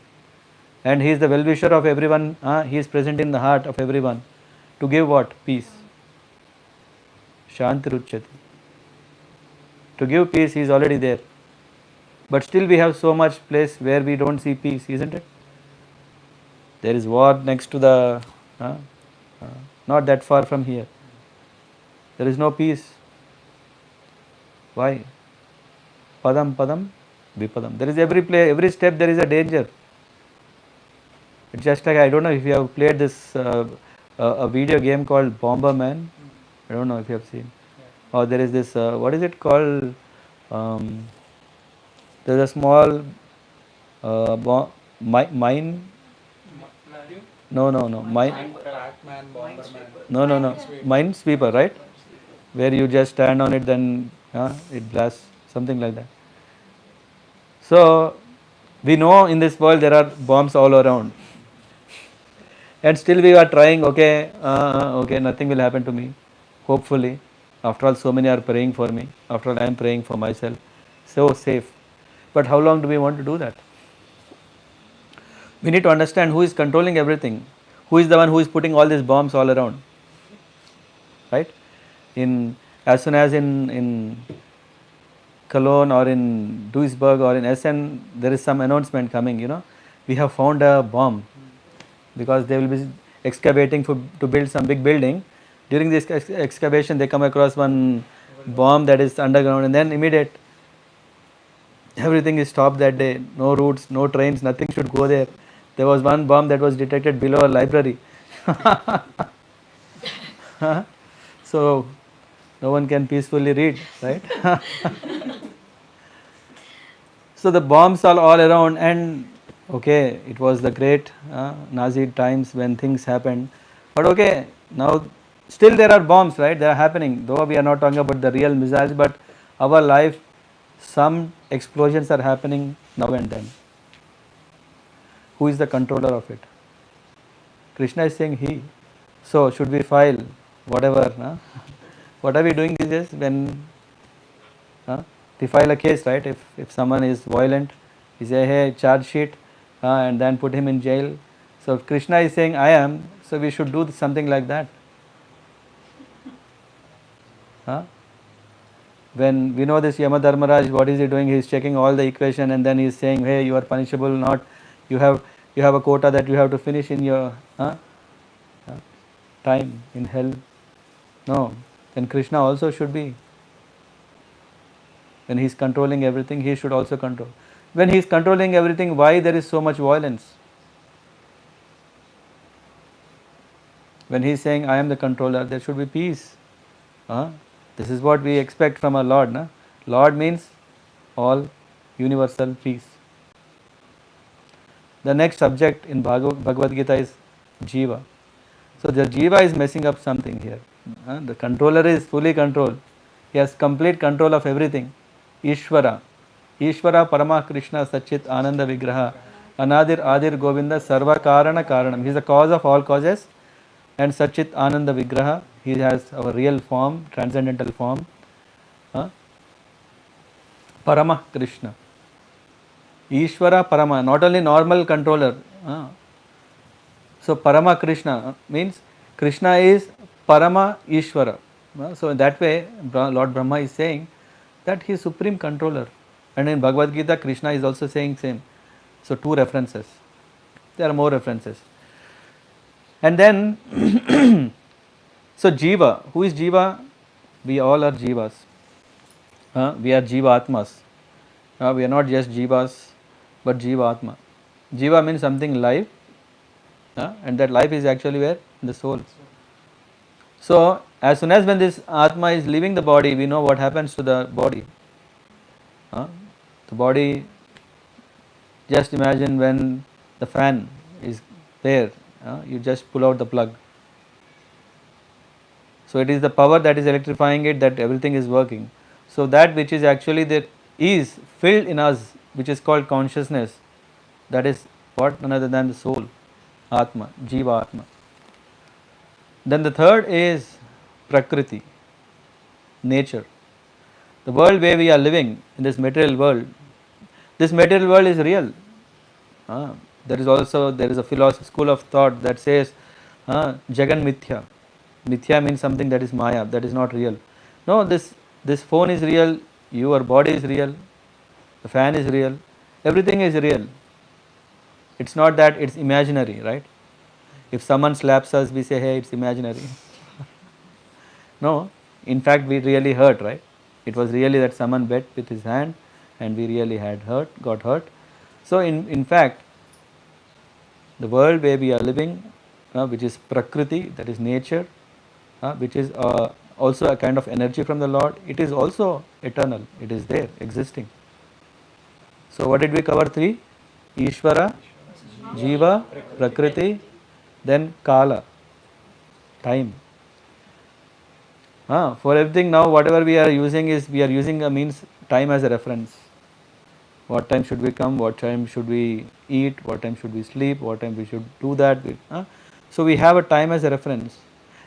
And he is the well-wisher of everyone. He is present in the heart of everyone. To give what? Peace. Shanti Ruchyati. To give peace, he is already there. But still we have so much place where we don't see peace, isn't it? There is war next to the, not that far from here. There is no peace. Why? Padam padam vipadam. There is every step there is a danger. It's just like, I don't know if you have played this a video game called Bomberman. I don't know if you have seen. Or there is this, what is it called? There is a small mine. No. Mine. No. Mine sweeper, right? Where you just stand on it, then it blasts, something like that. So we know in this world there are bombs all around, and still we are trying. Okay, nothing will happen to me. Hopefully, after all, so many are praying for me. After all, I am praying for myself. So safe. But how long do we want to do that? We need to understand who is controlling everything. Who is the one who is putting all these bombs all around? Right? As soon as in Cologne or in Duisburg or in Essen, there is some announcement coming, we have found a bomb, because they will be excavating to build some big building. During this excavation, they come across one bomb that is underground, and then immediate everything is stopped that day. No routes, no trains, nothing should go there. There was one bomb that was detected below a library. So no one can peacefully read, right? So the bombs are all around, and okay, it was the great Nazi times when things happened. But okay, now still there are bombs, right? They are happening. Though we are not talking about the real missiles, but our life, some explosions are happening now and then. Who is the controller of it? Krishna is saying He. So should we file whatever? What are we doing these days when we file a case, right? If someone is violent, we say, hey, charge sheet, and then put him in jail. So if Krishna is saying I am, so we should do something like that. When we know this Yama Dharmaraj, what is he doing? He is checking all the equation, and then he is saying, hey, you are punishable, not you have a quota that you have to finish in your time in hell. No, then Krishna also should be. When he is controlling everything, he should also control. When he is controlling everything, why there is so much violence? When he is saying, I am the controller, there should be peace. This is what we expect from our Lord. Na? Lord means all universal peace. The next subject in Bhagavad Gita is Jiva. So the Jiva is messing up something here. The controller is fully controlled. He has complete control of everything. Ishvara. Ishvara Parama Krishna Sachit Ananda Vigraha Anadir Adir Govinda Sarva Karana Karanam. He is the cause of all causes, and Sachit Ananda Vigraha. He has our real form, transcendental form. Parama Krishna. Ishvara Parama, not only normal controller. So Parama Krishna means Krishna is Parama Ishvara. So in that way, Lord Brahma is saying that he is supreme controller. And in Bhagavad Gita, Krishna is also saying same. So two references. There are more references. And then, so Jiva, who is Jiva? We all are Jivas. We are Jiva Atmas. We are not just Jivas, but Jiva Atma. Jiva means something live, and that life is actually where? In the soul. So, as soon as when this Atma is leaving the body, we know what happens to the body. The body, just imagine when the fan is there, you just pull out the plug. So it is the power that is electrifying it, that everything is working. So that which is actually there is filled in us, which is called consciousness, that is what none other than the soul, Atma, Jiva Atma. Then the third is Prakriti, nature. The world where we are living, in this material world is real. There is a philosophy school of thought that says Jagan Mithya. Mithya means something that is Maya, that is not real. No, this phone is real, your body is real, the fan is real, everything is real. It's not that it's imaginary, right? If someone slaps us, we say, hey, it's imaginary. No, in fact, we really hurt, right? It was really that someone bet with his hand and we really got hurt. So, in fact, the world where we are living, which is Prakriti, that is nature, which is also a kind of energy from the Lord, it is also eternal, it is there, existing. So, what did we cover? 3? Ishvara, Jiva, Prakriti, then Kala, time. For everything now, whatever we are using means time as a reference. What time should we come, what time should we eat, what time should we sleep, what time we should do that. So we have a time as a reference.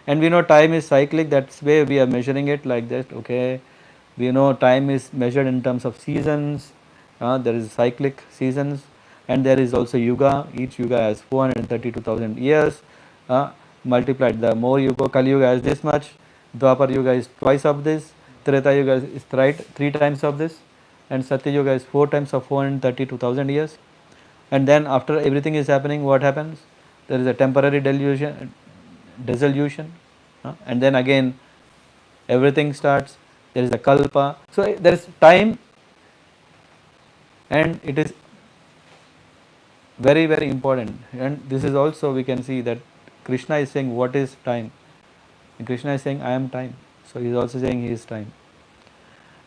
And we know time is cyclic, that's where we are measuring it like that, okay. We know time is measured in terms of seasons, there is cyclic seasons, and there is also yuga. Each yuga has 432,000 years, multiplied. The more you go, Kali Yuga has this much, Dwapar Yuga is twice of this, Treta Yuga is 3 times of this, and Satya Yuga is 4 times of 432,000 years. And then after everything is happening, what happens? There is a temporary dissolution, and then again everything starts. there is a kalpa. So there is time, and it is very, very important. And this is also, we can see that Krishna is saying what is time. And Krishna is saying I am time. So he is also saying he is time.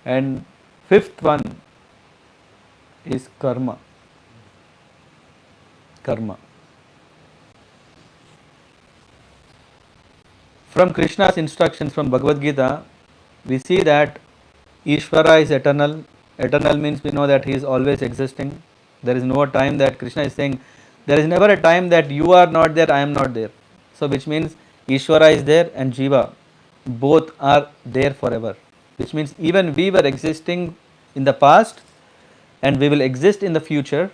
And fifth one is karma. Karma. From Krishna's instructions from Bhagavad Gita, we see that Ishvara is eternal. Eternal means we know that he is always existing. There is no time that Krishna is saying, there is never a time that you are not there, I am not there. So, which means Ishvara is there and Jiva, both are there forever. Which means even we were existing in the past and we will exist in the future.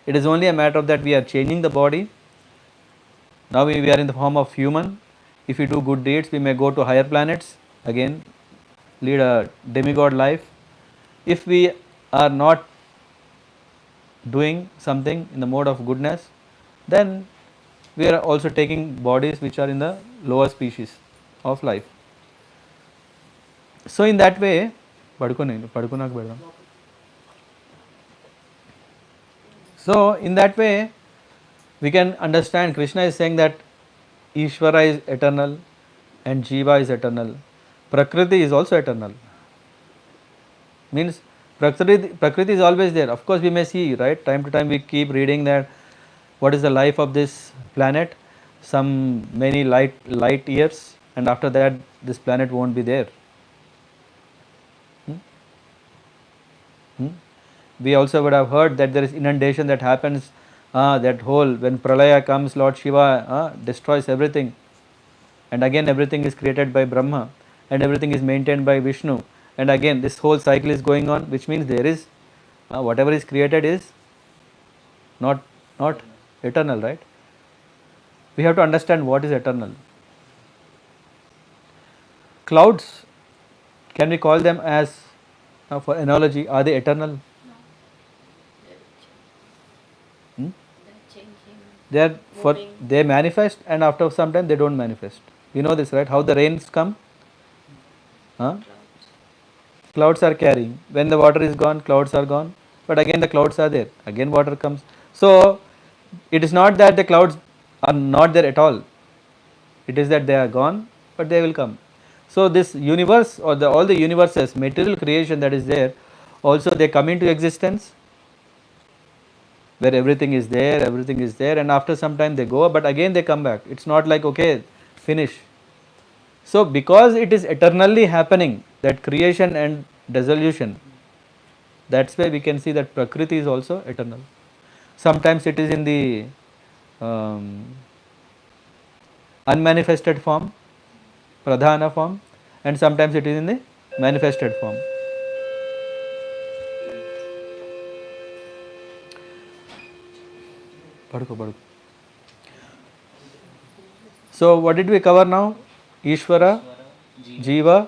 It is only a matter of that we are changing the body. Now we are in the form of human. If we do good deeds, we may go to higher planets, again lead a demigod life. If we are not doing something in the mode of goodness, then we are also taking bodies which are in the lower species of life. So in that way, so in that way we can understand Krishna is saying that Ishvara is eternal and Jiva is eternal. Prakriti is also eternal. Means Prakriti is always there. Of course we may see, right, time to time we keep reading that what is the life of this planet, some many light years, and after that this planet won't be there. We also would have heard that there is inundation that happens, that whole when Pralaya comes, Lord Shiva destroys everything, and again everything is created by Brahma and everything is maintained by Vishnu, and again this whole cycle is going on, which means there is whatever is created is not eternal, right? We have to understand what is eternal. Clouds, can we call them as, for analogy, are they eternal? They manifest and after some time they don't manifest. You know this, right? How the rains come? Clouds are carrying. When the water is gone, clouds are gone. But again the clouds are there. Again water comes. So it is not that the clouds are not there at all. It is that they are gone, but they will come. So this universe or all the universes, material creation that is there, also they come into existence where everything is there, and after some time they go, but again they come back. It's not like okay, finish. So because it is eternally happening, that creation and dissolution, that's why we can see that Prakriti is also eternal. Sometimes it is in the unmanifested form, pradhana form, and sometimes it is in the manifested form. So what did we cover now? Ishvara, Jiva,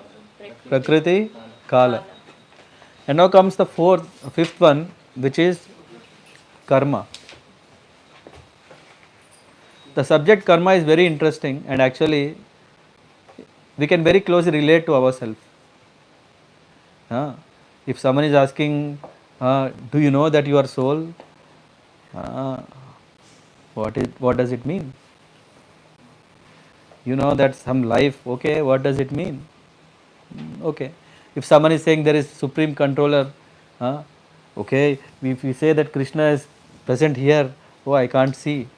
Prakriti, Kala. And now comes the fifth one, which is karma. The subject karma is very interesting, and actually we can very closely relate to ourselves. If someone is asking, do you know that you are soul? What does it mean? You know that some life, okay, what does it mean? Okay. If someone is saying there is supreme controller, okay, if we say that Krishna is present here, oh, I can't see.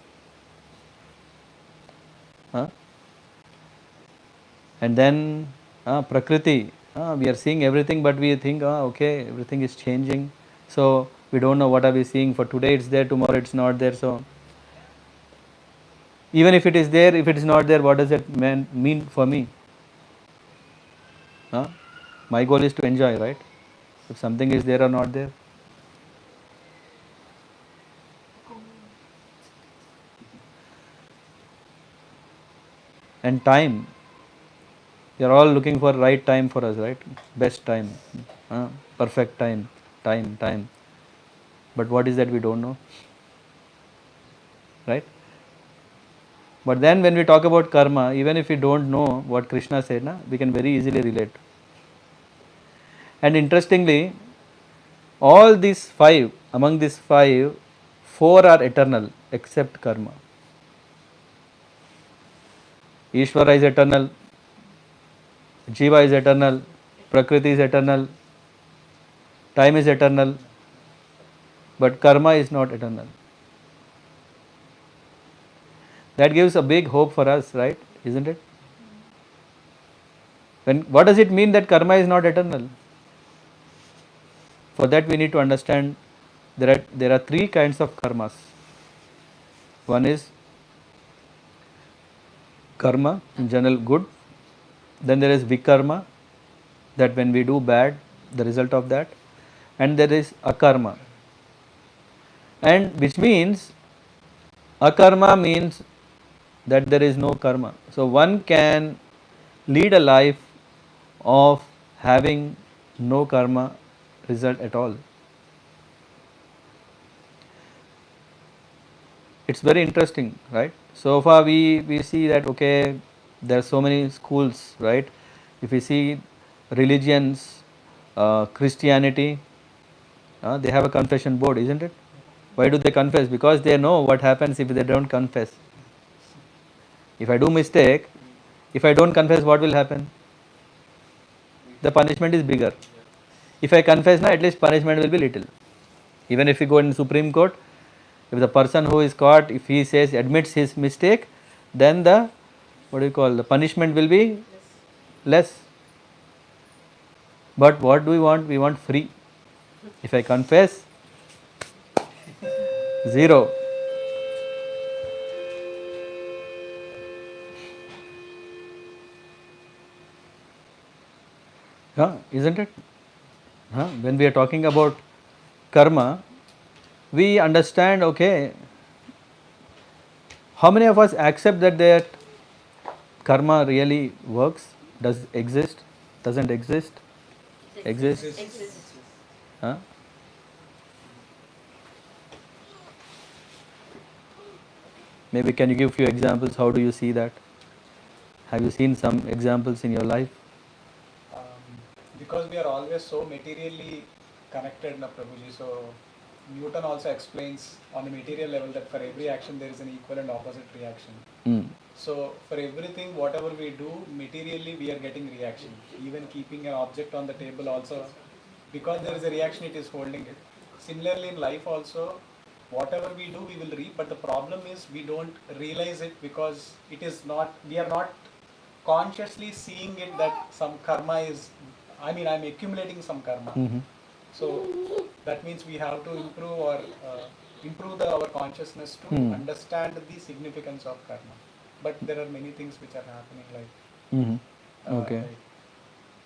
And then Prakriti, we are seeing everything, but we think, okay, everything is changing. So we don't know what are we seeing. For today it's there, tomorrow it's not there. So even if it is there, if it is not there, what does it mean for me? My goal is to enjoy, right? If something is there or not there. And time, we are all looking for right time for us, right? Best time, perfect time. But what is that we don't know, right? But then when we talk about karma, even if we don't know what Krishna said, we can very easily relate. And interestingly, all these five, among these five, four are eternal except karma. Ishvara is eternal, Jiva is eternal, Prakriti is eternal, time is eternal, but karma is not eternal. That gives a big hope for us, right? Isn't it? What does it mean that karma is not eternal? For that we need to understand there are three kinds of karmas. One is karma, in general good. Then there is vikarma, that when we do bad, the result of that. And there is akarma. And which means, akarma means that there is no karma. So one can lead a life of having no karma result at all. It's very interesting, right? So far we see that okay, there are so many schools, right? If we see religions, Christianity, they have a confession board, isn't it? Why do they confess? Because they know what happens if they don't confess. If I do mistake, if I don't confess, what will happen? The punishment is bigger. If I confess now, at least punishment will be little. Even if we go in Supreme Court, if the person who is caught, if he says admits his mistake, then the the punishment will be less. But what do we want? We want free. If I confess, zero. Isn't it? When we are talking about karma, we understand, okay, how many of us accept that karma really works, does exist, doesn't exist, exists? Exists. Huh? Maybe can you give few examples? How do you see that? Have you seen some examples in your life? Because we are always so materially connected, na Prabhuji. So Newton also explains on a material level that for every action there is an equal and opposite reaction. So for everything, whatever we do, materially we are getting reaction. Even keeping an object on the table also, because there is a reaction, it is holding it. Similarly in life also, whatever we do, we will reap. But the problem is we don't realize it because it is not, we are not consciously seeing it that some karma is, I'm accumulating some karma. So that means we have to improve our consciousness to understand the significance of karma. But there are many things which are happening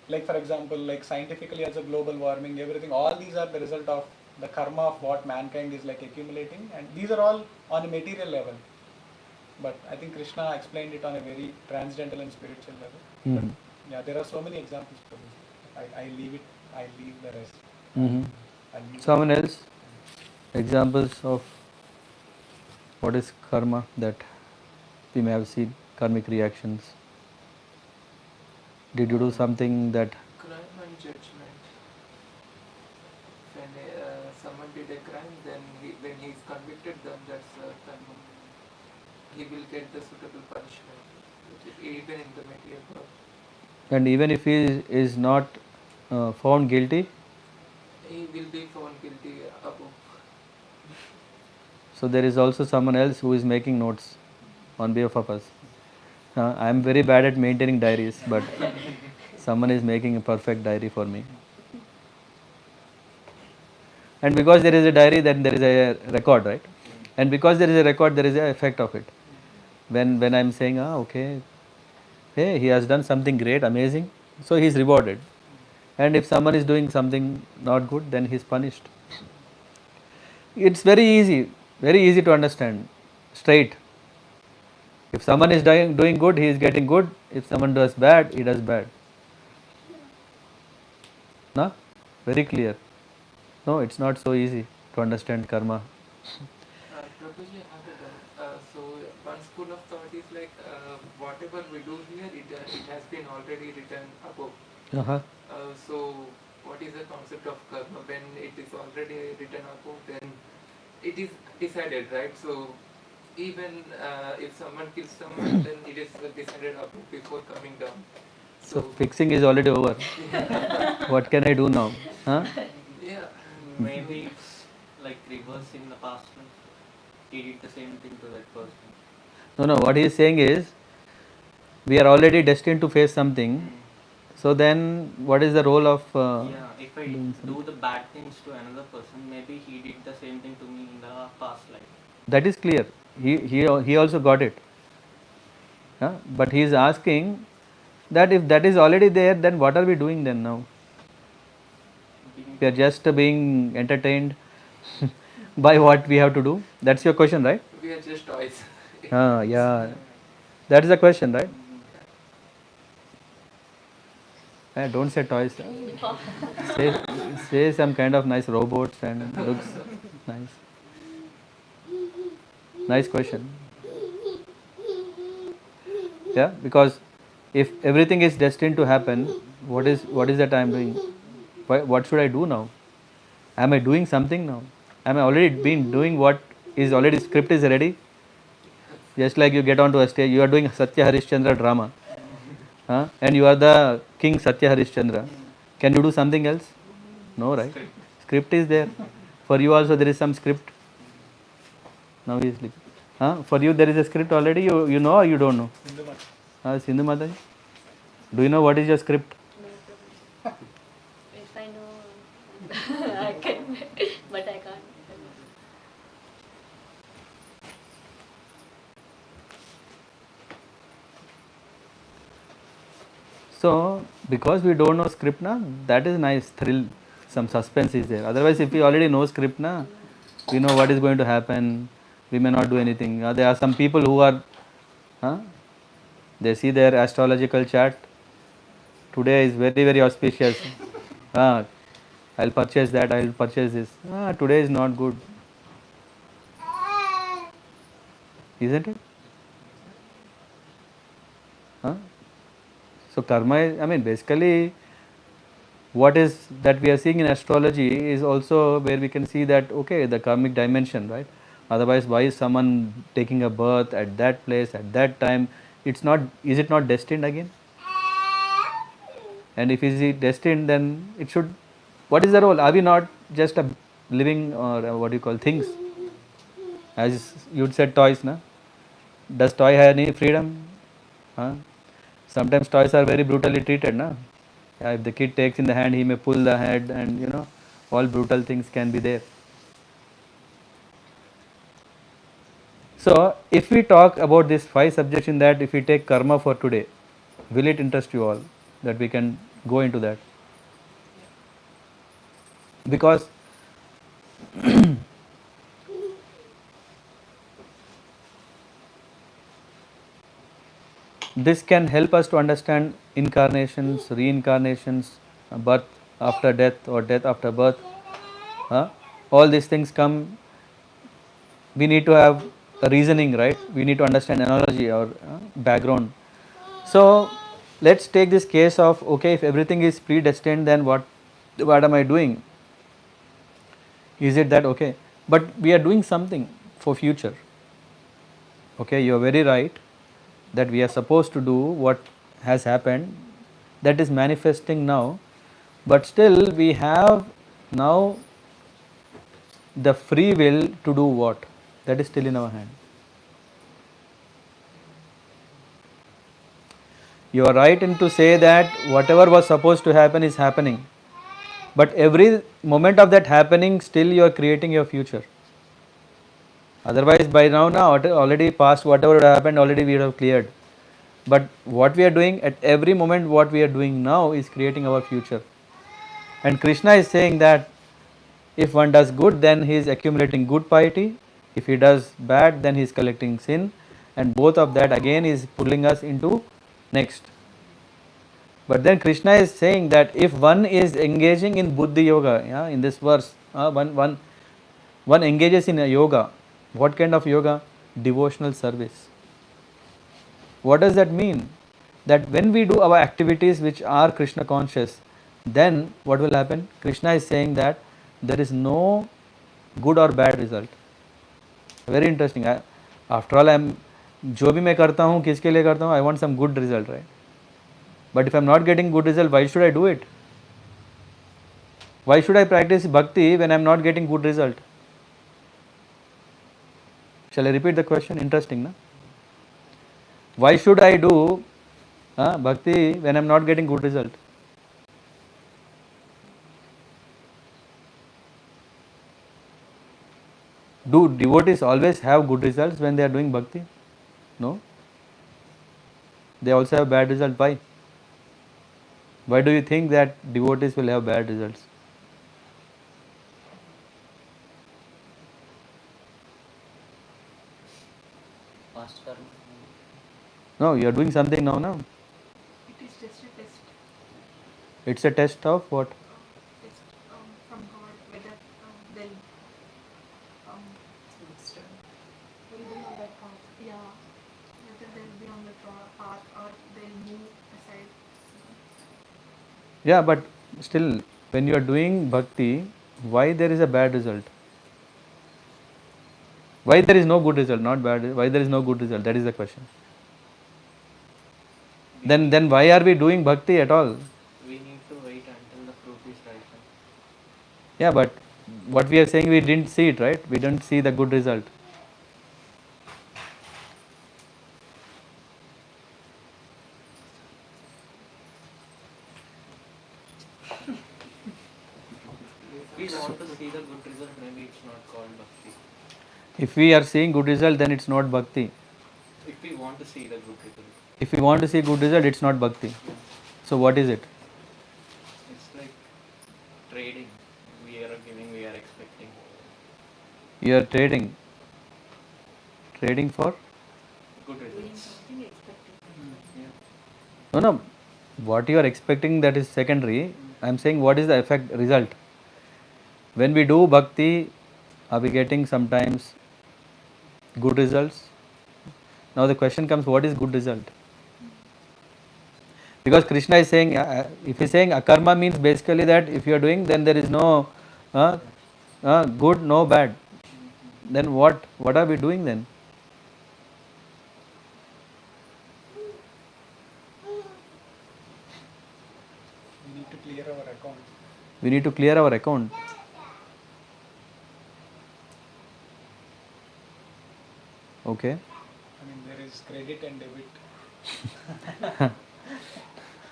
like for example, like scientifically as a global warming, everything, all these are the result of the karma of what mankind is like accumulating, and these are all on a material level. But I think Krishna explained it on a very transcendental and spiritual level. But, yeah, there are so many examples. I leave the rest. Someone else? Examples of what is karma that we may have seen, karmic reactions. Did you do something that... Crime and judgment. When someone did a crime, then when he is convicted, then that's karma. He will get the suitable punishment, even in the material world. And even if he is not found guilty? He will be found guilty above. So there is also someone else who is making notes on behalf of us. I am very bad at maintaining diaries, but someone is making a perfect diary for me. And because there is a diary, then there is a record, right? And because there is a record, there is an effect of it. When I am saying, okay, hey, he has done something great, amazing, so he is rewarded. And if someone is doing something not good, then he is punished. It's very easy to understand, straight. If someone is doing good, he is getting good. If someone does bad, he does bad. No? Very clear. No, it's not so easy to understand karma. Prabhuji, I have a doubt. So one school of thought is like whatever we do here, it has been already written above. So what is the concept of karma when it is already written about, then it is decided, right? So even if someone kills someone, then it is decided about before coming down. So fixing is already over. What can I do now? Huh? Yeah. Maybe it's like reverse in the past. He did the same thing to that person. No, no. What he is saying is, we are already destined to face something. So then, what is the role of? Yeah, if I doing something? do the bad things to another person, maybe he did the same thing to me in the past life. That is clear. He also got it. Huh? But he is asking that if that is already there, then what are we doing then now? We are just being entertained by what we have to do. That's your question, right? We are just toys. Yeah. That is the question, right? Don't say toys. Say some kind of nice robots and looks nice. Nice question. Yeah, because if everything is destined to happen, what is that I am doing? What should I do now? Am I doing something now? Am I already been doing what is already script is ready? Just like you get onto a stage, you are doing Satya Harishchandra drama, and you are the King Satya Harishchandra. Can you do something else? No, right? Script is there. For you also there is some script. Now he is sleeping. For you there is a script already. You know or you don't know? Sindhu Mataji. Do you know what is your script? If I know, I can, but I can't. So, because we don't know script, na, that is nice thrill, some suspense is there. Otherwise, if we already know script, na, we know what is going to happen, we may not do anything. There are some people who are, they see their astrological chart, today is very, very auspicious. I'll purchase that, I'll purchase this. Today is not good. Isn't it? So karma is, I mean, basically what is that we are seeing in astrology is also where we can see that, okay, the karmic dimension, right? Otherwise, why is someone taking a birth at that place, at that time? It's not, is it not destined again? And if is it destined, then it should, what is the role? Are we not just a living or what do you call things? As you said, toys, na? Does toy have any freedom? Sometimes toys are very brutally treated, na? Yeah, if the kid takes in the hand, he may pull the head, and all brutal things can be there. So, if we talk about these 5 subjects in that, if we take karma for today, will it interest you all that we can go into that? Because this can help us to understand incarnations, reincarnations, birth after death or death after birth. All these things come, we need to have a reasoning, right? We need to understand analogy or background. So let's take this case of, okay, if everything is predestined, then what am I doing? Is it that okay? But we are doing something for future. Okay, you are very right that we are supposed to do what has happened, that is manifesting now, but still we have now the free will to do what? That is still in our hand. You are right in to say that whatever was supposed to happen is happening, but every moment of that happening, still you are creating your future. Otherwise, by now, already past whatever would have happened, already we would have cleared. But what we are doing at every moment, what we are doing now is creating our future. And Krishna is saying that if one does good, then he is accumulating good piety. If he does bad, then he is collecting sin. And both of that again is pulling us into next. But then Krishna is saying that if one is engaging in Buddhi Yoga, in this verse, one engages in a yoga. What kind of yoga? Devotional service. What does that mean? That when we do our activities which are Krishna conscious, then what will happen? Krishna is saying that there is no good or bad result. Very interesting. After all, जो भी मैं करता हूँ किसके लिए करता हूँ? I want some good result, right? But if I am not getting good result, why should I do it? Why should I practice bhakti when I am not getting good result? Shall I repeat the question? Interesting, na? Why should I do bhakti when I am not getting good result? Do devotees always have good results when they are doing bhakti? No. They also have bad result. Why? Why do you think that devotees will have bad results? Past karma. No, you are doing something now, no? It is just a test. It's a test of what? Test from God whether they'll will be on that path. Yeah. Whether they'll be on the path or they'll move aside. Yeah, but still, when you are doing bhakti, why there is a bad result? Why there is no good result? Not bad. Why there is no good result? That is the question. Then why are we doing bhakti at all? We need to wait until the fruit is ripened. Yeah, but what we are saying, we didn't see it, right? We didn't see the good result. If we want to see the good result, maybe it's not called bhakti. If we are seeing good result, then it's not bhakti. If we want to see the good result, If we want to see good result, it's not bhakti. So what is it? it's like trading. We are giving, we are expecting. You are trading. Trading for? Good results. No, no. What you are expecting, that is secondary. I am saying what is the effect result. When we do bhakti, are we getting sometimes good results? Now the question comes, what is good result? Because Krishna is saying, if he is saying akarma means basically that if you are doing, then there is no good, no bad. Then what are we doing then? We need to clear our account. We need to clear our account. Okay. I mean, there is credit and debit.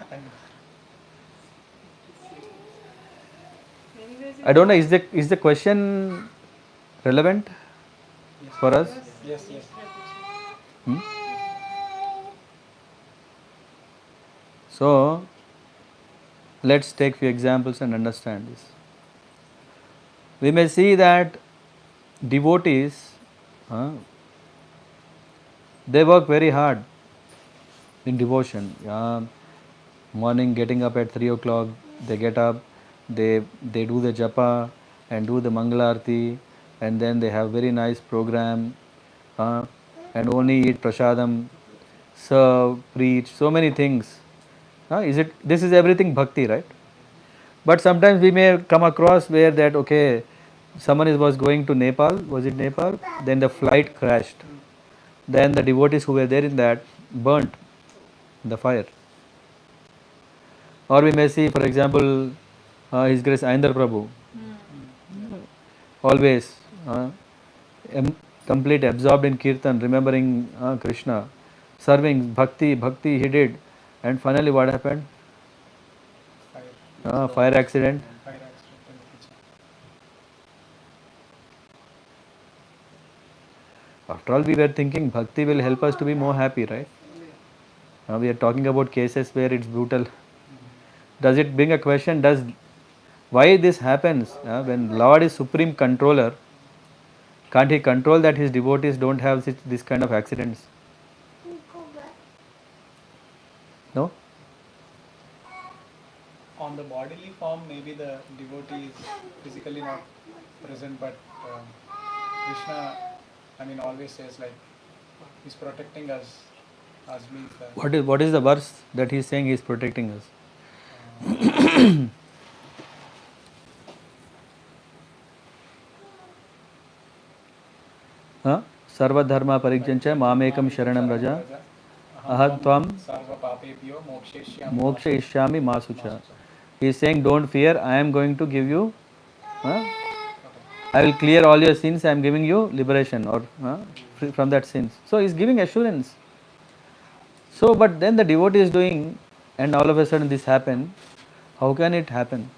And Anyways, I don't know, is the question relevant for us? yes. Hmm? So let's take few examples and understand this. We may see that devotees, they work very hard in devotion. Morning getting up at 3 o'clock, they get up, they do the japa and do the Mangalarti, and then they have very nice program, and only eat prasadam, serve, preach, so many things. This is everything bhakti, right? But sometimes we may come across where that, okay, someone was going to Nepal, was it Nepal? Then the flight crashed. Then the devotees who were there in that burnt in the fire. Or we may see, for example, His Grace Ayandar Prabhu, always complete absorbed in kirtan, remembering Krishna, serving bhakti he did, and finally what happened? Fire accident. fire accident in the kitchen. After all, we were thinking bhakti will help us to be more happy, right? We are talking about cases where it's brutal. Does it bring a question? Why this happens when Lord is supreme controller? Can't he control that his devotees don't have this kind of accidents? No? On the bodily form, maybe the devotee is physically not present, but Krishna, I mean, always says like he's protecting us. As means that What is the verse that he is saying he is protecting us? Sarvadharma parikjancha mamekam sharanam raja aham sarva papebhyo mokshayishyami masucha. He is saying, don't fear, I am going to give you, I will clear all your sins, I am giving you liberation or free from that sins. So he is giving assurance. So, but then the devotee is doing, and all of a sudden this happened. How can it happen?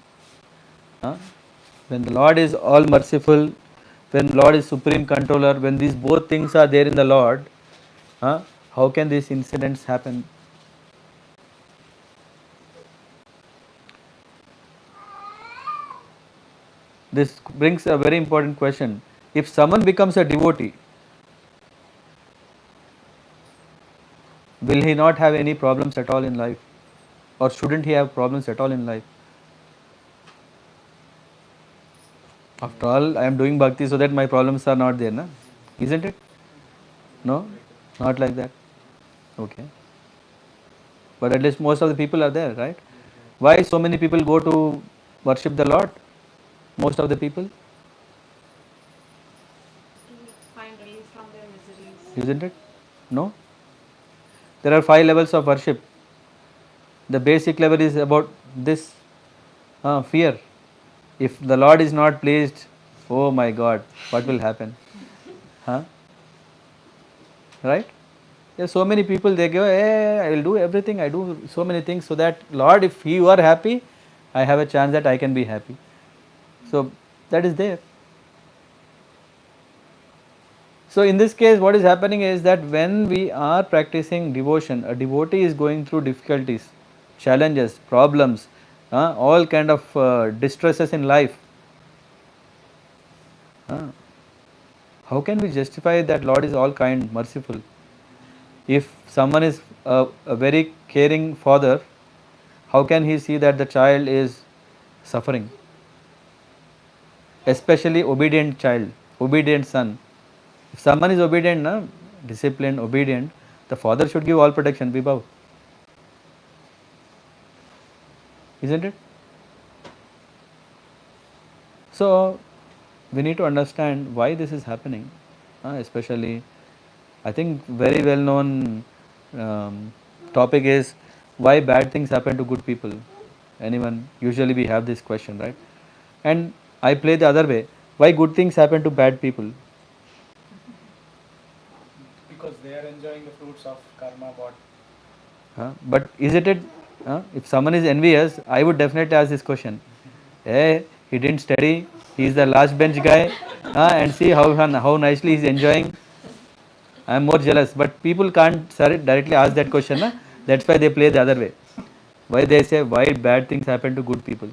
When the Lord is all merciful, when Lord is supreme controller, when these both things are there in the Lord, how can these incidents happen? This brings a very important question. If someone becomes a devotee, will he not have any problems at all in life? Or shouldn't he have problems at all in life? After all, I am doing bhakti so that my problems are not there, na? Isn't it? No? Not like that. Okay. But at least most of the people are there, right? Why so many people go to worship the Lord? Most of the people? Find relief from their miseries. Isn't it? No? There are 5 levels of worship. The basic level is about this fear. If the Lord is not pleased, oh my God, what will happen? Huh? Right? There are so many people, they go, hey, I will do everything, I do so many things so that Lord, if you are happy, I have a chance that I can be happy. So that is there. So in this case, what is happening is that when we are practicing devotion, a devotee is going through difficulties, challenges, problems, all kind of distresses in life. How can we justify that Lord is all kind, merciful? If someone is a very caring father, how can he see that the child is suffering? Especially obedient child, obedient son. If someone is obedient, disciplined, obedient, the father should give all protection, Vibhav. Isn't it? So, we need to understand why this is happening. Especially, I think very well known topic is why bad things happen to good people. Anyone? Usually we have this question, right? And I play the other way. Why good things happen to bad people? because they are enjoying the fruits of karma what But is it, if someone is envious, I would definitely ask this question. Hey, he didn't study, he is the last bench guy, and see how nicely he is enjoying. I am more jealous, but people can't directly ask that question. That's why they play the other way. Why they say why bad things happen to good people?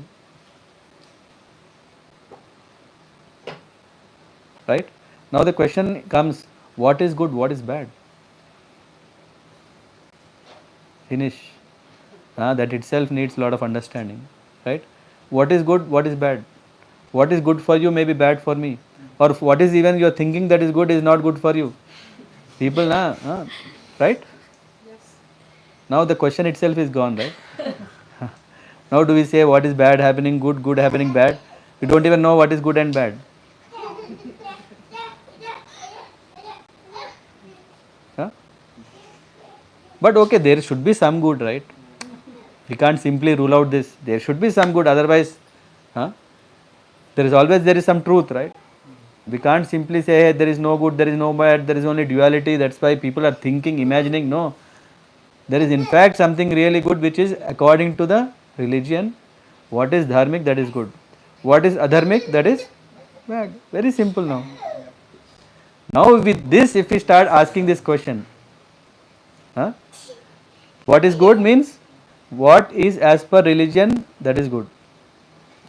Right? Now the question comes, what is good, what is bad? Finish. That itself needs a lot of understanding. Right? What is good, what is bad? What is good for you may be bad for me. Or what is even you're thinking that is good is not good for you. People, right? Yes. Now the question itself is gone, right? Now do we say what is bad happening, good, good happening, bad? We don't even know what is good and bad. Huh? But okay, there should be some good, right? We can't simply rule out this. There should be some good, otherwise, there is some truth, right? We can't simply say, hey, there is no good, there is no bad, there is only duality. That's why people are thinking, imagining. No, there is in fact something really good, which is according to the religion. What is dharmic, that is good. What is adharmic, that is bad. Very simple now. Now with this, if we start asking this question, what is good means what is as per religion, that is good.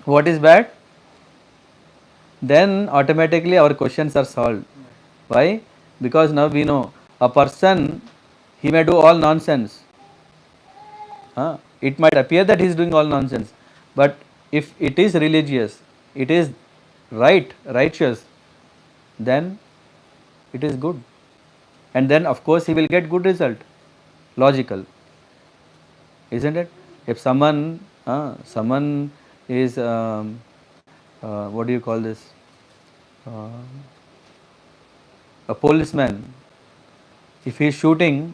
What is bad? Then automatically our questions are solved. Why? Because now we know a person, he may do all nonsense. It might appear that he is doing all nonsense, but if it is religious, it is right, righteous, then it is good. And then of course he will get good result. Logical. Isn't it? If someone Someone is, what do you call this? Uh, a policeman. If he is shooting,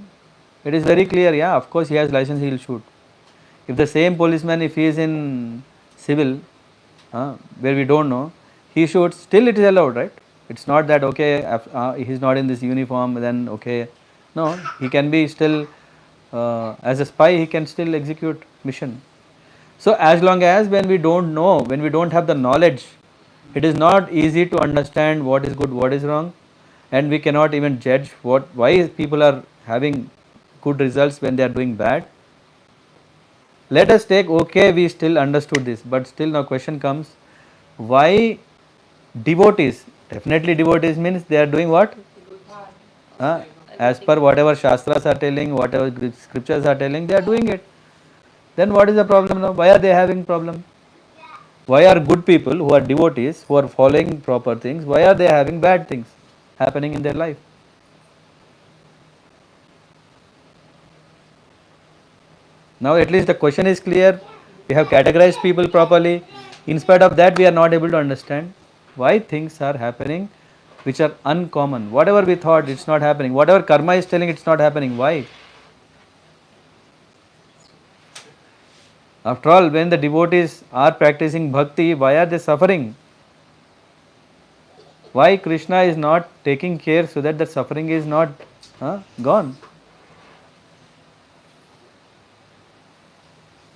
it is very clear, yeah, of course he has license, he will shoot. If the same policeman, if he is in civil, where we don't know, he shoots, still it is allowed, right? It's not that, okay, he is not in this uniform, then okay. No, he can be still, as a spy, he can still execute mission. So as long as when we don't know, when we don't have the knowledge, it is not easy to understand what is good, what is wrong, and we cannot even judge why people are having good results when they are doing bad. Let us take, okay, we still understood this, but still now question comes, why devotees? Definitely devotees means they are doing what? As per whatever shastras are telling, whatever scriptures are telling, they are doing it. Then what is the problem now? Why are they having problem? Why are good people who are devotees, who are following proper things, why are they having bad things happening in their life? Now at least the question is clear. We have categorized people properly. In spite of that, we are not able to understand why things are happening which are uncommon. Whatever we thought, it's not happening. Whatever karma is telling, it's not happening. Why? After all, when the devotees are practicing bhakti, why are they suffering? Why Krishna is not taking care so that the suffering is not gone?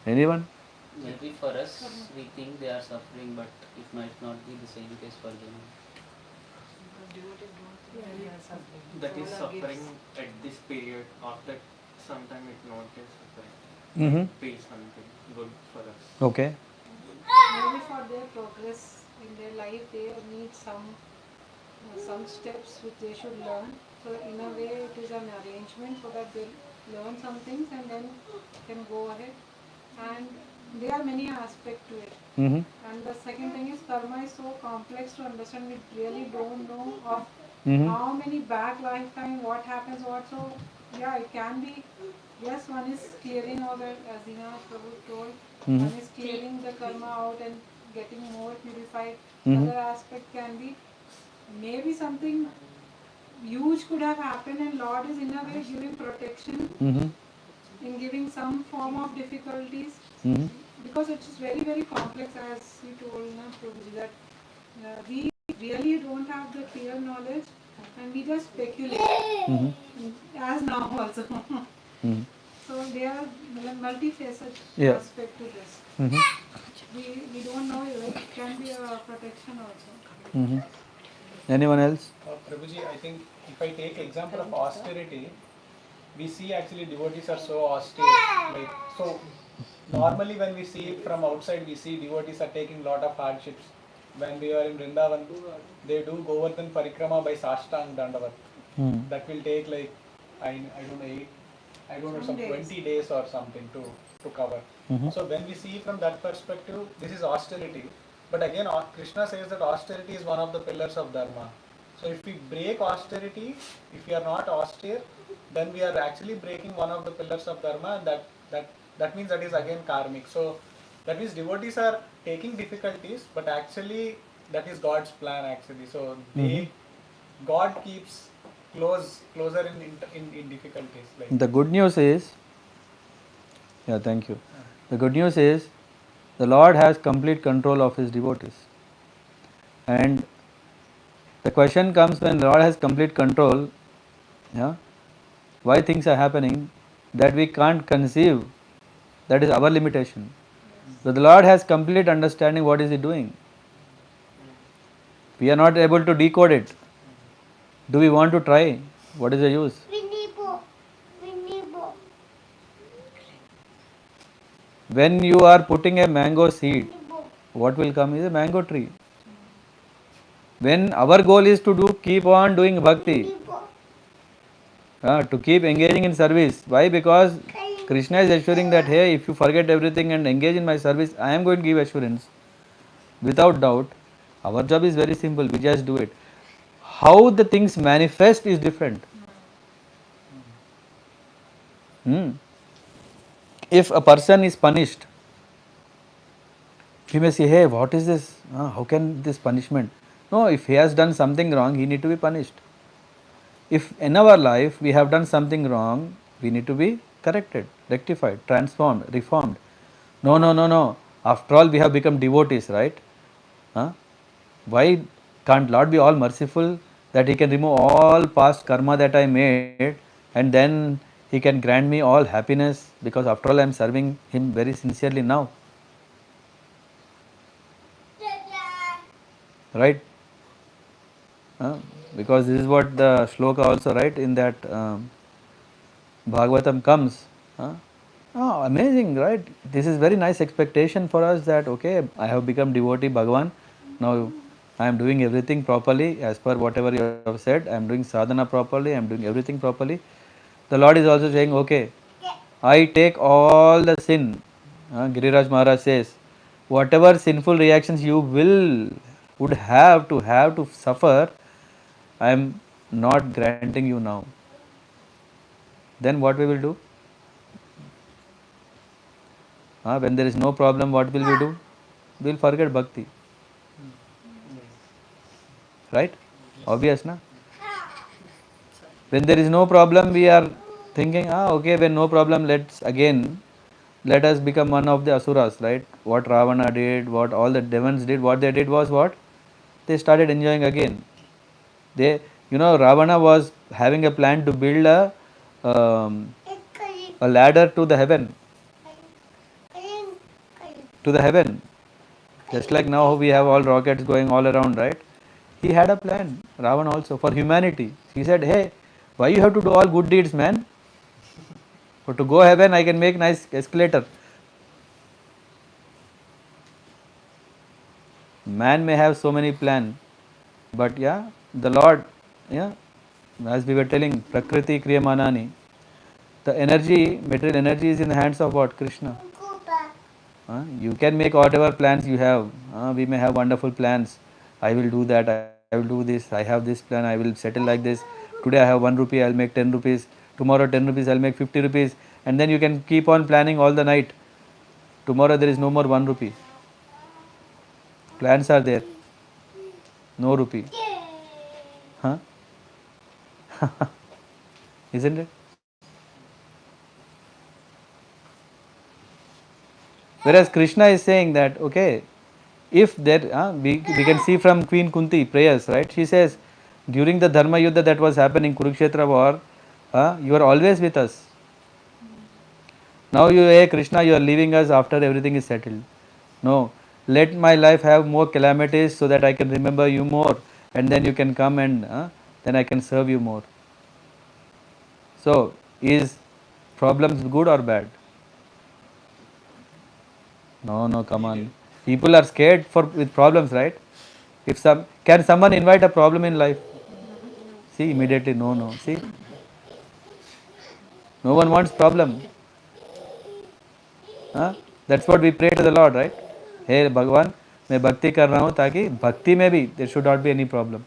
Anyone? Maybe for us, we think they are suffering, but it might not be the same case for them. That is suffering at this period. After some time, it not is suffering. Mm-hmm. Feel something good for us. Okay. Maybe for their progress in their life, they need some steps which they should learn. So in a way, it is an arrangement so that they learn some things and then can go ahead. And there are many aspects to it. Mm-hmm. And the second thing is karma is so complex to understand. We really don't know of how many back lifetime, what happens, what. So yeah, it can be. Yes, one is clearing all that, as Dina Prabhu told. One is clearing the karma out and getting more purified. Other aspect can be maybe something huge could have happened, and Lord is in a way giving protection, in giving some form of difficulties, because it is very, very complex, as he told Prabhuji, that we really don't have the clear knowledge and we just speculate, as now also. So there are multifaceted aspect to this. We don't know, it can be a protection also. Anyone else? Prabhuji, I think if I take example of austerity, we see actually devotees are so austere. Like, so normally when we see it from outside, we see devotees are taking lot of hardships. When we are in Vrindavan, they do Govardhan Parikrama by Sashtang Dandavat. That will take like, I don't know, some 20 days or something to cover. So when we see from that perspective, this is austerity. But again, Krishna says that austerity is one of the pillars of Dharma. So if we break austerity, if we are not austere, then we are actually breaking one of the pillars of Dharma, and that means that is again karmic. So that means devotees are taking difficulties, but actually that is God's plan actually. So God keeps closer in difficulties. Like. The good news is, thank you. The good news is, the Lord has complete control of His devotees. And the question comes, when the Lord has complete control, why things are happening that we can't conceive. That is our limitation. So the Lord has complete understanding what is He doing. We are not able to decode it. Do we want to try? What is the use? When you are putting a mango seed, what will come is a mango tree. When our goal is to keep on doing bhakti, to keep engaging in service. Why? Because Krishna is assuring that, hey, if you forget everything and engage in my service, I am going to give assurance. Without doubt, our job is very simple. We just do it. How the things manifest is different. If a person is punished We may say, hey, what is this? How can this punishment? No, if he has done something wrong, he need to be punished. If in our life we have done something wrong, we need to be corrected, rectified, transformed, reformed. No, no, no, no. After all, we have become devotees, right? Huh? Why can't Lord be all merciful that He can remove all past karma that I made and then He can grant me all happiness because after all I am serving Him very sincerely now? Right? Because this is what the shloka also, right, in that Bhagavatam comes. Oh, amazing, right? This is very nice expectation for us that okay, I have become devotee Bhagavan. Now I am doing everything properly as per whatever you have said. I am doing sadhana properly. I am doing everything properly. The Lord is also saying, okay, I take all the sin. Giriraj Maharaj says, whatever sinful reactions you would have to suffer, I am not granting you now. Then what we will do? When there is no problem, what will we do? We will forget bhakti. Right? Obvious, na? When there is no problem, we are thinking, okay, when no problem, let us become one of the asuras, right? What Ravana did, what all the demons did, what they did was what? They started enjoying again. Ravana was having a plan to build um, a ladder to the heaven. To the heaven. Just like now we have all rockets going all around, right? He had a plan, Ravan also, for humanity. He said, hey, why you have to do all good deeds, man? For to go heaven, I can make nice escalator. Man may have so many plans, but yeah, the Lord, yeah, as we were telling, Prakriti Kriyamanani, the energy, material energy is in the hands of what? Krishna. You can make whatever plans you have. We may have wonderful plans. I will do that, I will do this, I have this plan, I will settle like this. Today I have 1 rupee, I'll make 10 rupees. Tomorrow 10 rupees, I'll make 50 rupees. And then you can keep on planning all the night. Tomorrow there is no more 1 rupee. Plans are there. No rupee. Huh? Isn't it? Whereas Krishna is saying that, okay, if there, we can see from Queen Kunti prayers, right? She says, during the Dharma Yuddha that was happening, Kurukshetra war, you are always with us. Now hey Krishna, you are leaving us after everything is settled. No, let my life have more calamities so that I can remember you more, and then you can come and then I can serve you more. So, is problems good or bad? No, come on. People are scared with problems, right? If can someone invite a problem in life? See, immediately no. See, no one wants problem. That's what we pray to the Lord, right? Hey Bhagwan, मैं भक्ति कर रहा हूँ ताकि भक्ति में भी there should not be any problem.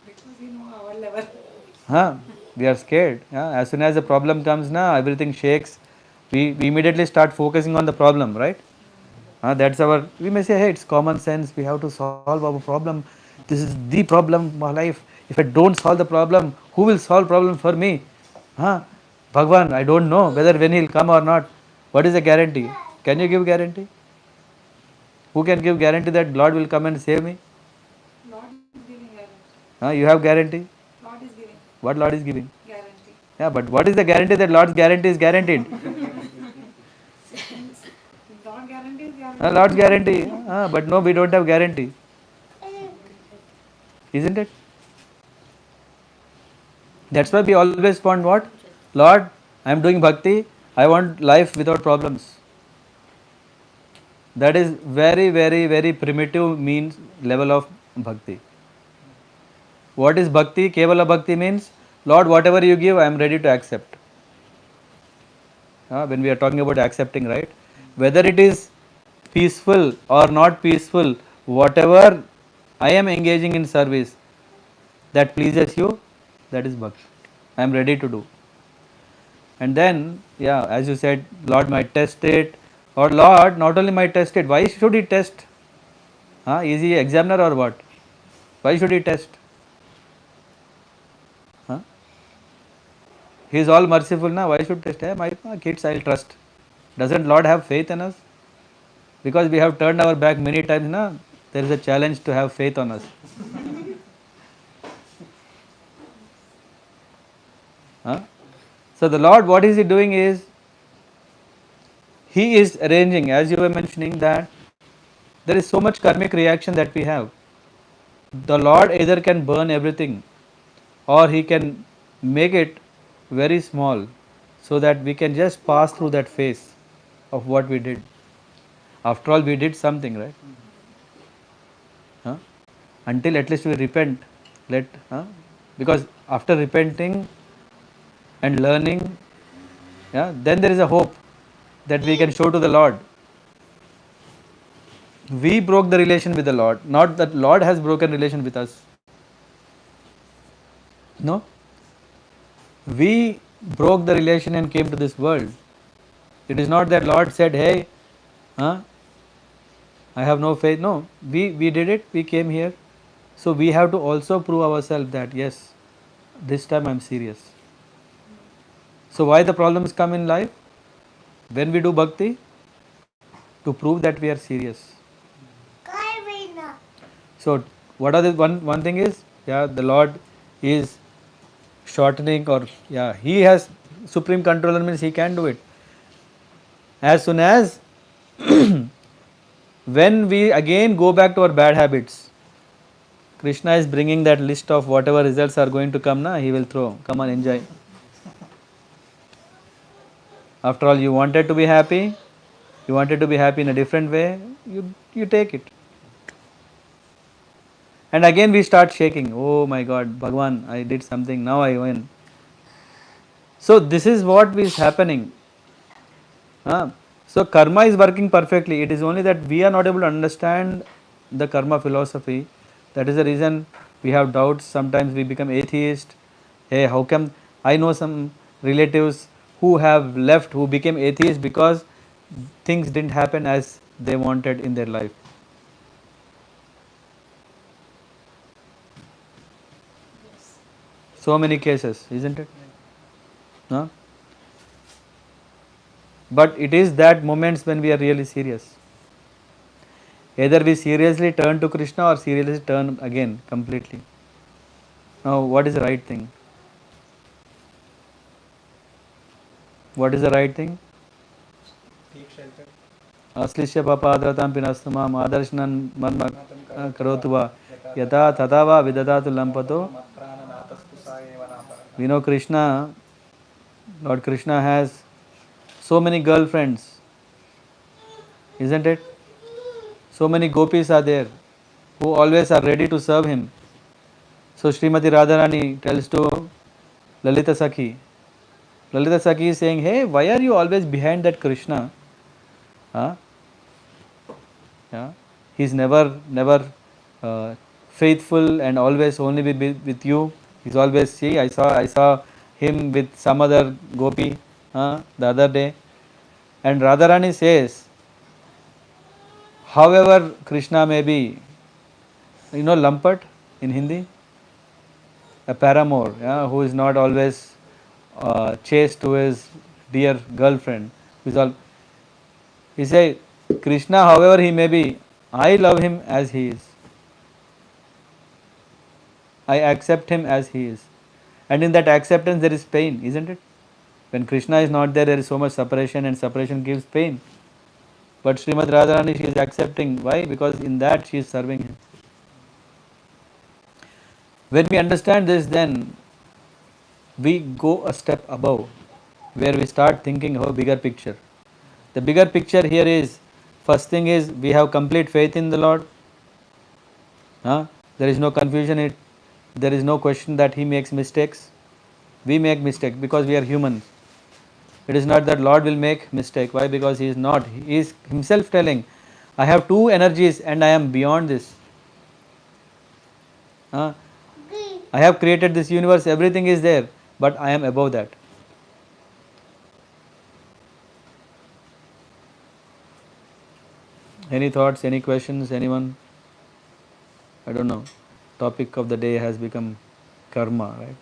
Because you know our level. We are scared. As soon as the problem comes, everything shakes. We immediately start focusing on the problem, right? That's we may say, hey, it's common sense. We have to solve our problem. This is the problem of my life. If I don't solve the problem, who will solve problem for me? Bhagwan, I don't know whether when he'll come or not. What is the guarantee? Can you give guarantee? Who can give guarantee that Lord will come and save me? Lord is giving guarantee. You have guarantee? Lord is giving What Lord is giving? guarantee. Yeah, but what is the guarantee that Lord's guarantee is guaranteed? Lord guarantee is guarantee. Lord's guarantee. But no, we don't have guarantee. Isn't it? That's why we always want what? Lord, I am doing bhakti. I want life without problems. That is very, very, very primitive means level of bhakti. What is bhakti? Kevala bhakti means, Lord, whatever you give, I am ready to accept. When we are talking about accepting, right? Whether it is peaceful or not peaceful, whatever I am engaging in service that pleases you, that is bhakti. I am ready to do. And then, as you said, Lord might test it, Or Lord not only might test it, why should he test? Is he examiner or what? Why should he test? He is all merciful now. Why should test? Hey, my kids, I'll trust. Doesn't Lord have faith in us? Because we have turned our back many times now, there is a challenge to have faith on us. So the Lord, what is he doing is, he is arranging, as you were mentioning, that there is so much karmic reaction that we have. The Lord either can burn everything or he can make it very small so that we can just pass through that phase of what we did. After all, we did something, right? Until at least we repent, because after repenting and learning, then there is a hope that we can show to the Lord. We broke the relation with the Lord, not that Lord has broken relation with us. No, we broke the relation and came to this world. It is not that Lord said, hey, I have no faith. No, we did it, we came here. So we have to also prove ourselves that yes, this time I am serious. So why the problems come in life? When we do bhakti, to prove that we are serious. So what are the one thing is, the Lord is shortening, or he has supreme controller, means he can do it. As soon as when we again go back to our bad habits, Krishna is bringing that list of whatever results are going to come, he will throw, come on, enjoy. After all, you wanted to be happy, in a different way, you take it. And again we start shaking, oh my God, Bhagwan, I did something, now I win. So this is what is happening. So karma is working perfectly. It is only that we are not able to understand the karma philosophy. That is the reason we have doubts. Sometimes we become atheist. Hey, how come? I know some relatives who have left, who became atheists because things didn't happen as they wanted in their life. So many cases, isn't it? But it is that moments when we are really serious. Either we seriously turn to Krishna or seriously turn again completely. Now, what is the right thing? What is the right thing? Take shelter. Aslishya papadratam pinastamam adarshnan marma karotuva yata tatava vidadatu lampato. We know Krishna, Lord Krishna has so many girlfriends, isn't it? So many gopis are there who always are ready to serve him. So Srimati Radharani tells to Lalita Sakhi. Lalita Sakhi is saying, hey, why are you always behind that Krishna? He's never faithful and always only with you. He's always, see, I saw him with some other gopi the other day. And Radharani says, however Krishna may be, lampat in Hindi, a paramour, who is not always chaste to his dear girlfriend. He says, Krishna, however he may be, I love him as he is. I accept him as he is. And in that acceptance there is pain, isn't it? When Krishna is not there, there is so much separation, and separation gives pain. But Srimad Radharani, she is accepting. Why? Because in that she is serving him. When we understand this, then we go a step above, where we start thinking of a bigger picture. The bigger picture here is, first thing is, we have complete faith in the Lord. There is no confusion in it. There is no question that he makes mistakes. We make mistakes because we are humans. It is not that Lord will make mistake. Why? Because he is not. He is himself telling, I have two energies and I am beyond this. I have created this universe, everything is there, but I am above that. Any thoughts, any questions, anyone? I don't know. Topic of the day has become karma, right?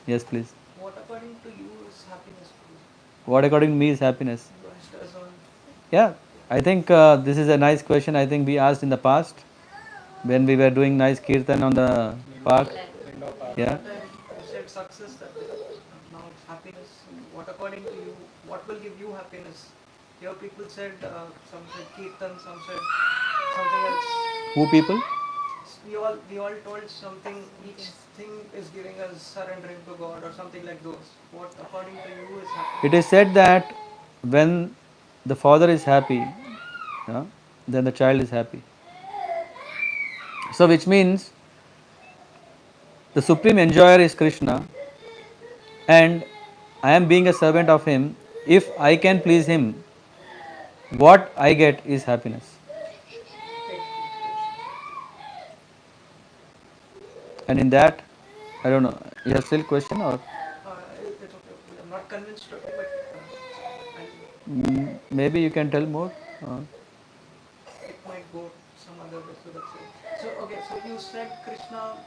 Yes, please. What according to you is happiness? What according to me is happiness? You asked us on. Yeah, I think this is a nice question. I think we asked in the past when we were doing nice kirtan on the park. Lindau Park. Yeah. That time you said success, that now it's happiness. What according to you, what will give you happiness? Here people said, some said kirtan, some said something else. Who people? We all told something, each thing is giving us surrendering to God or something like those. What according to you is happiness? It is said that when the father is happy, yeah, then the child is happy. So, which means the supreme enjoyer is Krishna, and I am being a servant of him. If I can please him, what I get is happiness. And in that, I don't know, you have still question or It's okay. I'm not convinced totally, but maybe you can tell more? it might go some other way. So that's it. So okay. So you said Krishna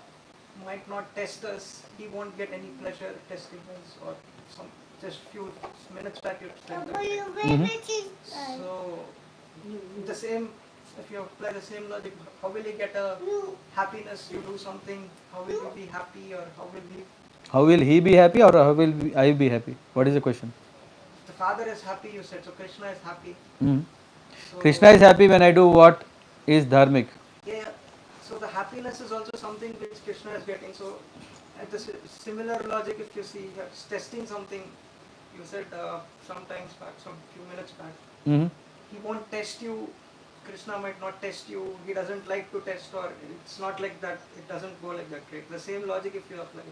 might not test us. He won't get any pleasure testing us, or some just few minutes back you said that. So the same. If you apply the same logic, how will he get a happiness? You do something. How will he be happy, or how will he? How will he be happy or how will I be happy? What is the question? The father is happy. You said so. Krishna is happy. So, Krishna is happy when I do what is dharmic. Yeah. So the happiness is also something which Krishna is getting. So at the similar logic, if you see testing something, you said sometimes back, some few minutes back, he won't test you. Krishna might not test you. He doesn't like to test, or it's not like that. It doesn't go like that, right? The same logic if you apply.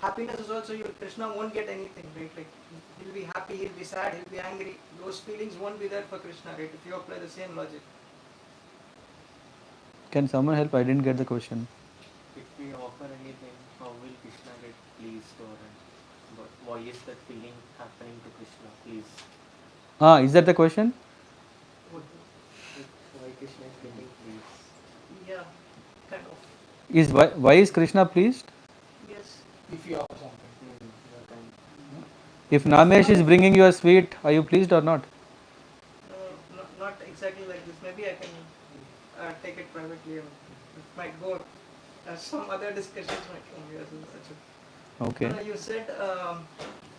Happiness is also you. Krishna won't get anything, right? Like he'll be happy, he'll be sad, he'll be angry. Those feelings won't be there for Krishna, right? If you apply the same logic. Can someone help? I didn't get the question. If we offer anything, how will Krishna get pleased, or why is that feeling happening to Krishna? Please. Is that the question? Why Krishna is getting pleased? Yeah, kind of. Is why is Krishna pleased? Yes. If you offer something. If Namesh is bringing you a sweet, are you pleased or not? Not exactly like this. Maybe I can take it privately. It might go. Some other discussions might come here. So that's it. Okay. You said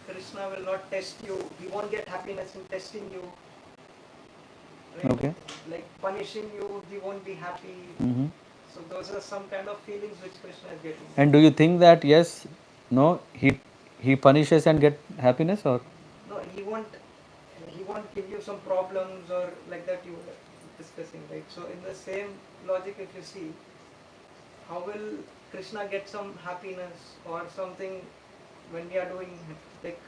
Krishna will not test you. He won't get happiness in testing you. Right? Okay. Like punishing you, he won't be happy. So those are some kind of feelings which Krishna is getting. And do you think that yes, no, he punishes and get happiness or? No, he won't give you some problems or like that you were discussing, right? So in the same logic, if you see, how will Krishna get some happiness or something when we are doing, like,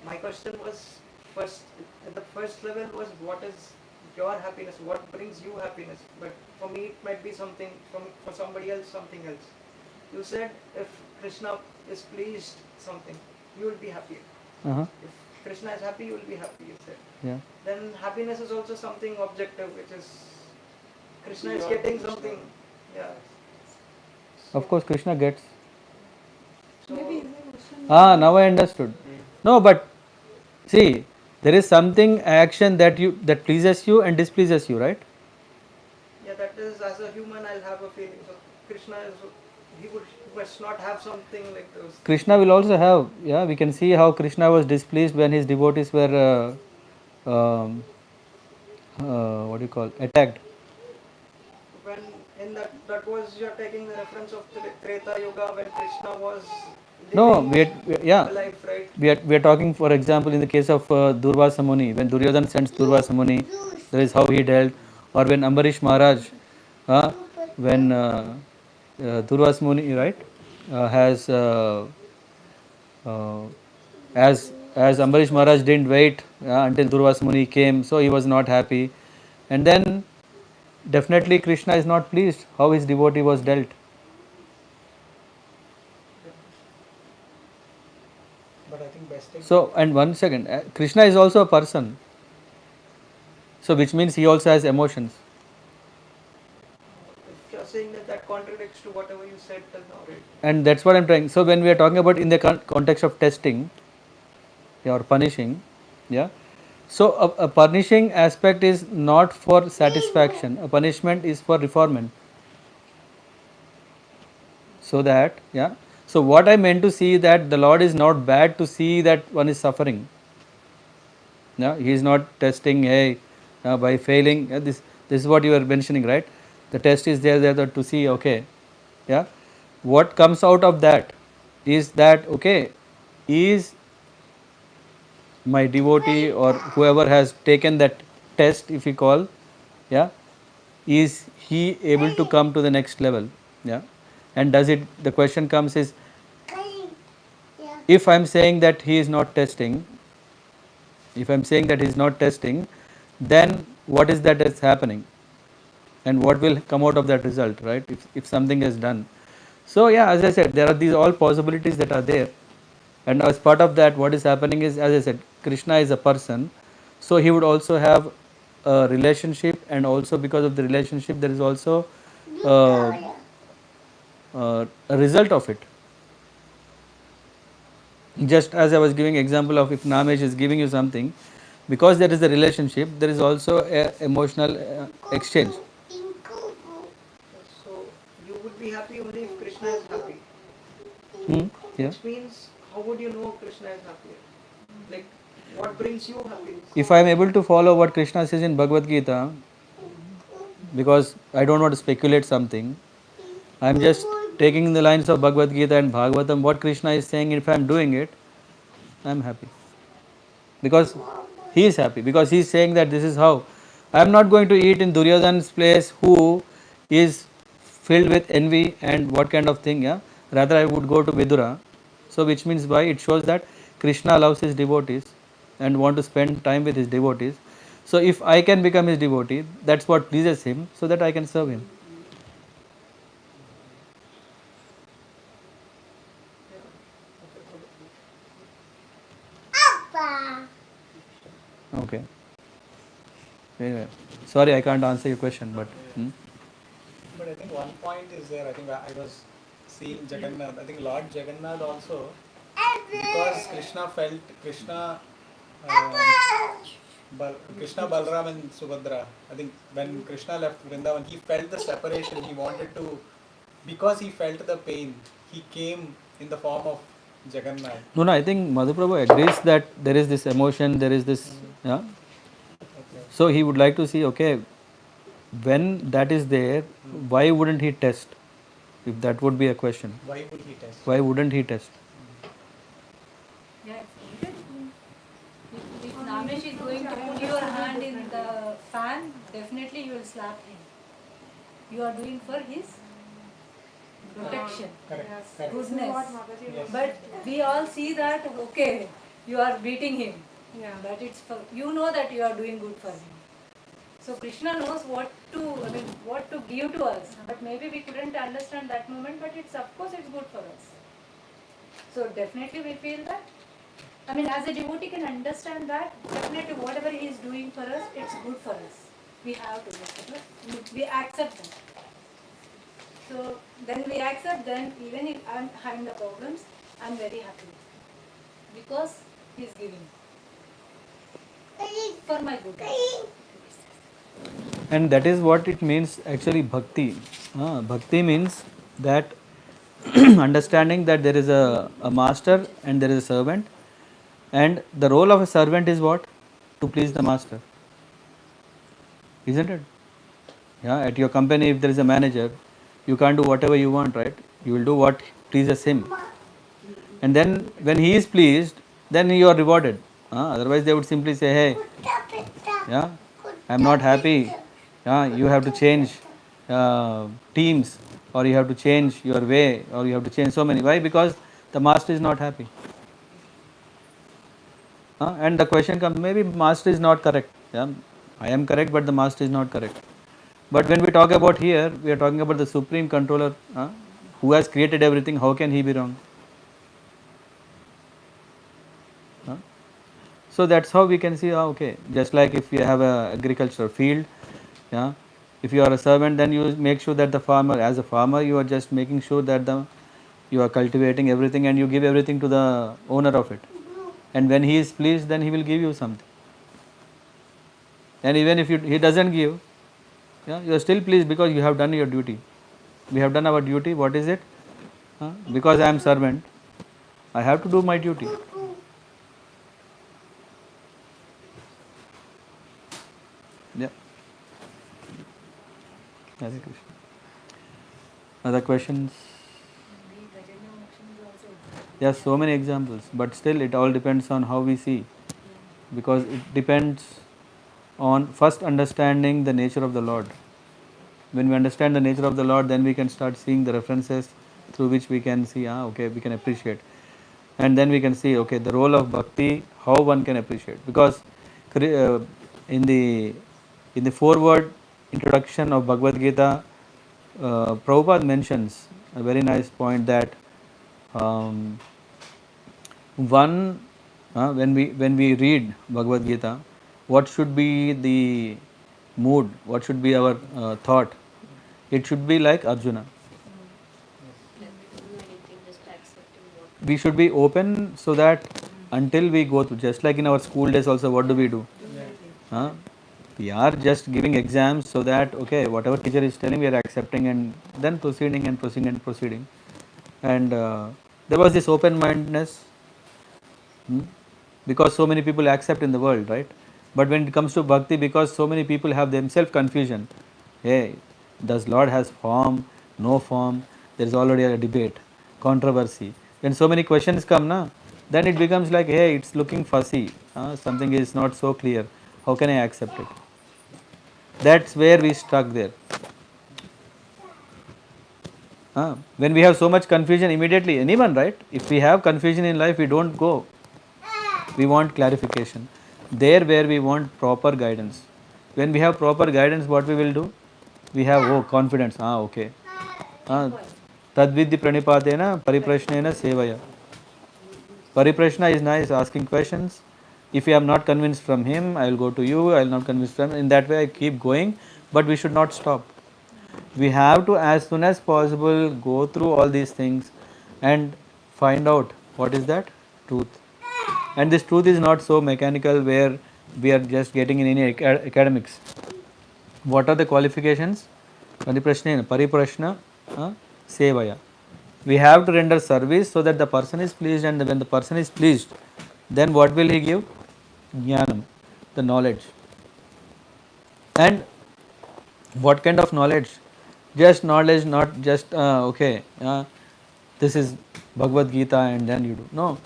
my question was first, at the first level was what is your happiness, what brings you happiness, but for me it might be something, for somebody else something else. You said if Krishna is pleased something, you will be happy. If Krishna is happy, you will be happy, you said. Yeah. Then happiness is also something objective, which is Krishna is getting something. Yeah. Of course, Krishna gets. So, Maybe is the question. Now I understood. No, but see, there is something action that pleases you and displeases you, right? yeah, that is, as a human, I'll have a feeling. So Krishna is, he must not have something like those. Krishna will also have. Yeah, we can see how Krishna was displeased when his devotees were what do you call, attacked. When in that was, you're taking the reference of Treta Yuga when Krishna was No, living alive, right? we are talking, for example, in the case of Durvasa Muni, when Duryodhana sends Durvasa Muni, that is how he dealt, or when Ambarish Maharaj, when Durvasa Muni, right, has as Ambarish Maharaj didn't wait until Durvasa Muni came, so he was not happy, and then definitely Krishna is not pleased how his devotee was dealt. But I think best thing. So, and one second, Krishna is also a person. So which means he also has emotions. If you're saying that, that contradicts to whatever you said till now, right? And that's what I'm trying. So when we are talking about in the context of testing, yeah, or punishing, yeah. So a punishing aspect is not for satisfaction. A punishment is for reformment. So that, yeah. So what I meant to see that the Lord is not bad to see that one is suffering. Yeah, he is not testing. Hey, by failing, this is what you are mentioning, right? The test is there to see. Okay, yeah. What comes out of that is that okay, is my devotee or whoever has taken that test, if you call, yeah, is he able to come to the next level, yeah, and does it, the question comes is, if I am saying that he is not testing, if I am saying that he is not testing, then what is that is happening and what will come out of that result, right, if something is done. So yeah, as I said, there are these all possibilities that are there, and as part of that what is happening is, as I said, Krishna is a person, so he would also have a relationship, and also because of the relationship there is also a result of it. Just as I was giving example of, if Namesh is giving you something, because there is a relationship, there is also a emotional exchange. So you would be happy only if Krishna is happy. Yeah. Which means, how would you know Krishna is happy? Like, what brings you happiness? If I am able to follow what Krishna says in Bhagavad Gita, because I don't want to speculate something, I am just taking the lines of Bhagavad Gita and Bhagavatam, what Krishna is saying, if I am doing it, I am happy. Because he is happy, because he is saying that this is how. I am not going to eat in Duryodhana's place who is filled with envy and what kind of thing, yeah. Rather I would go to Vidura. So which means why? It shows that Krishna loves his devotees and want to spend time with his devotees. So if I can become his devotee, that's what pleases him, so that I can serve him. Okay. Anyway, sorry I can't answer your question, but But I think one point is there. I think I was seeing Jagannath. I think Lord Jagannath also, because Krishna felt Krishna, Balram, and Subhadra. I think when Krishna left Vrindavan, he felt the separation. He wanted to, because he felt the pain, he came in the form of Jagannath. no, I think Madhuprabhu agrees that there is this emotion, there is this, yeah. Okay. So he would like to see, okay, when that is there, why wouldn't he test? If that would be a question. Why would he test? Why wouldn't he test? Yeah, if Namesh is going to put your hand in the fan, definitely you will slap him. You are doing for his protection, Correct. Correct. goodness. Yes. But we all see that, okay, you are beating him. Yeah. But it's for, you know that you are doing good for him. So Krishna knows what to give to us. But maybe we couldn't understand that moment, but it's, of course, it's good for us. So definitely we feel that, as a devotee can understand that, definitely whatever he is doing for us, it's good for us. We have to just, we accept that. So then we accept, then even if I'm having the problems, I'm very happy. Because he is giving. For my good. And that is what it means actually, bhakti. Bhakti means that understanding that there is a master and there is a servant, and the role of a servant is what? To please the master. Isn't it? Yeah, at your company, if there is a manager, you can't do whatever you want, right? You will do what pleases him. And then when he is pleased, then you are rewarded. Otherwise, they would simply say, hey, yeah, I am not happy. You have to change teams, or you have to change your way, or you have to change so many. Why? Because the master is not happy. And the question comes, maybe master is not correct. Yeah, I am correct, but the master is not correct. But when we talk about here, we are talking about the supreme controller who has created everything. How can he be wrong? So that's how we can see, okay, just like if you have a agricultural field, yeah, if you are a servant, then you make sure that the farmer, as a farmer, you are just making sure that you are cultivating everything and you give everything to the owner of it. And when he is pleased, then he will give you something. And even if he doesn't give, yeah, you are still pleased because you have done your duty. We have done our duty. What is it? Because I am servant, I have to do my duty. Yeah. Hare Krishna. Other questions? Yes, so many examples, but still it all depends on how we see, because it depends on first understanding the nature of the Lord. When we understand the nature of the Lord, then we can start seeing the references through which we can see, okay, we can appreciate. And then we can see, okay, the role of bhakti, how one can appreciate. Because in the foreword introduction of Bhagavad Gita, Prabhupada mentions a very nice point that um, when we read Bhagavad Gita, what should be the mood, what should be our thought? It should be like Arjuna. We should be open so that until we go through, just like in our school days also, what do we do? We are just giving exams so that, okay, whatever teacher is telling, we are accepting and then proceeding and proceeding and proceeding. And there was this open mindedness, because so many people accept in the world, right? But when it comes to bhakti, because so many people have themselves confusion, hey, does Lord has form, no form? There is already a debate, controversy. When so many questions come, then it becomes like, hey, it's looking fussy, something is not so clear. How can I accept it? That's where we stuck there. When we have so much confusion, immediately, anyone, right? If we have confusion in life, we don't go. We want clarification. There where we want proper guidance. When we have proper guidance, what we will do? We have confidence. Okay. Tadvidhi pranipadena pariprashnena sevaya. Pariprashna is nice, asking questions. If I am not convinced from him, I will go to you. I will not convince from. In that way, I keep going. But we should not stop. We have to, as soon as possible, go through all these things and find out what is that truth. And this truth is not so mechanical where we are just getting in any academics. What are the qualifications? Pariprashna sevaya. We have to render service so that the person is pleased, and when the person is pleased, then what will he give? Jnanam, the knowledge. And what kind of knowledge? Just knowledge, not just this is Bhagavad Gita and then you do. No,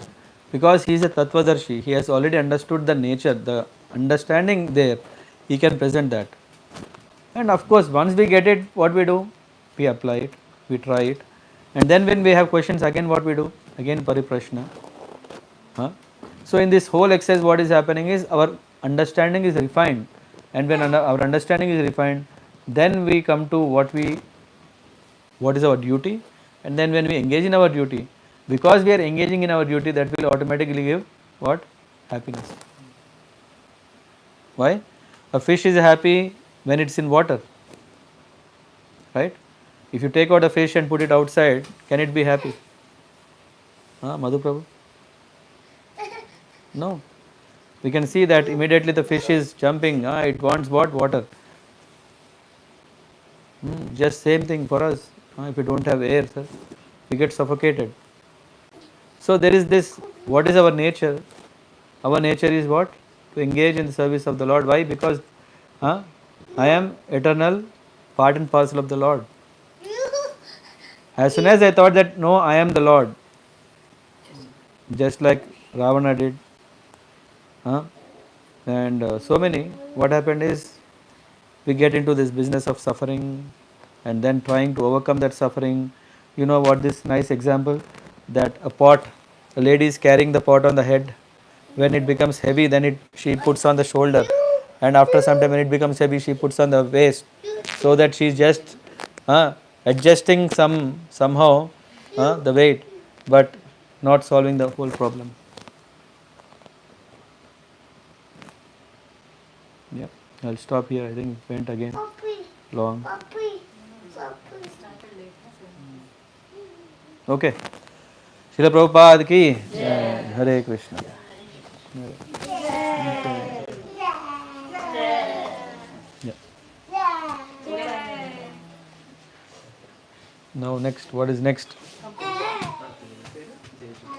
because he is a Tattvadarshi, he has already understood the nature, the understanding there, he can present that. And of course, once we get it, what we do? We apply it, we try it. And then when we have questions, again what we do? Again Pariprashna. So in this whole exercise, what is happening is our understanding is refined. And when our understanding is refined, then we come to what is our duty. And then when we engage in our duty, because we are engaging in our duty, that will automatically give what? Happiness. Why? A fish is happy when it's in water, right? If you take out a fish and put it outside, can it be happy? Madhu Prabhu? No. We can see that immediately the fish is jumping. It wants what? Water. Just same thing for us. If we don't have air, sir, we get suffocated. So there is this, what is our nature? Our nature is what? To engage in the service of the Lord. Why? Because I am eternal, part and parcel of the Lord. As soon as I thought that, no, I am the Lord, just like Ravana did, and so many, what happened is, we get into this business of suffering and then trying to overcome that suffering. You know what, this nice example, that a lady is carrying the pot on the head. When it becomes heavy, then she puts on the shoulder, and after some time when it becomes heavy, she puts on the waist, so that she is just adjusting somehow the weight, but not solving the whole problem. I'll stop here. I think it went again long. Okay. Srila Prabhupada ki Hare Krishna. Yeah. Now next, what is next? Jai Shri.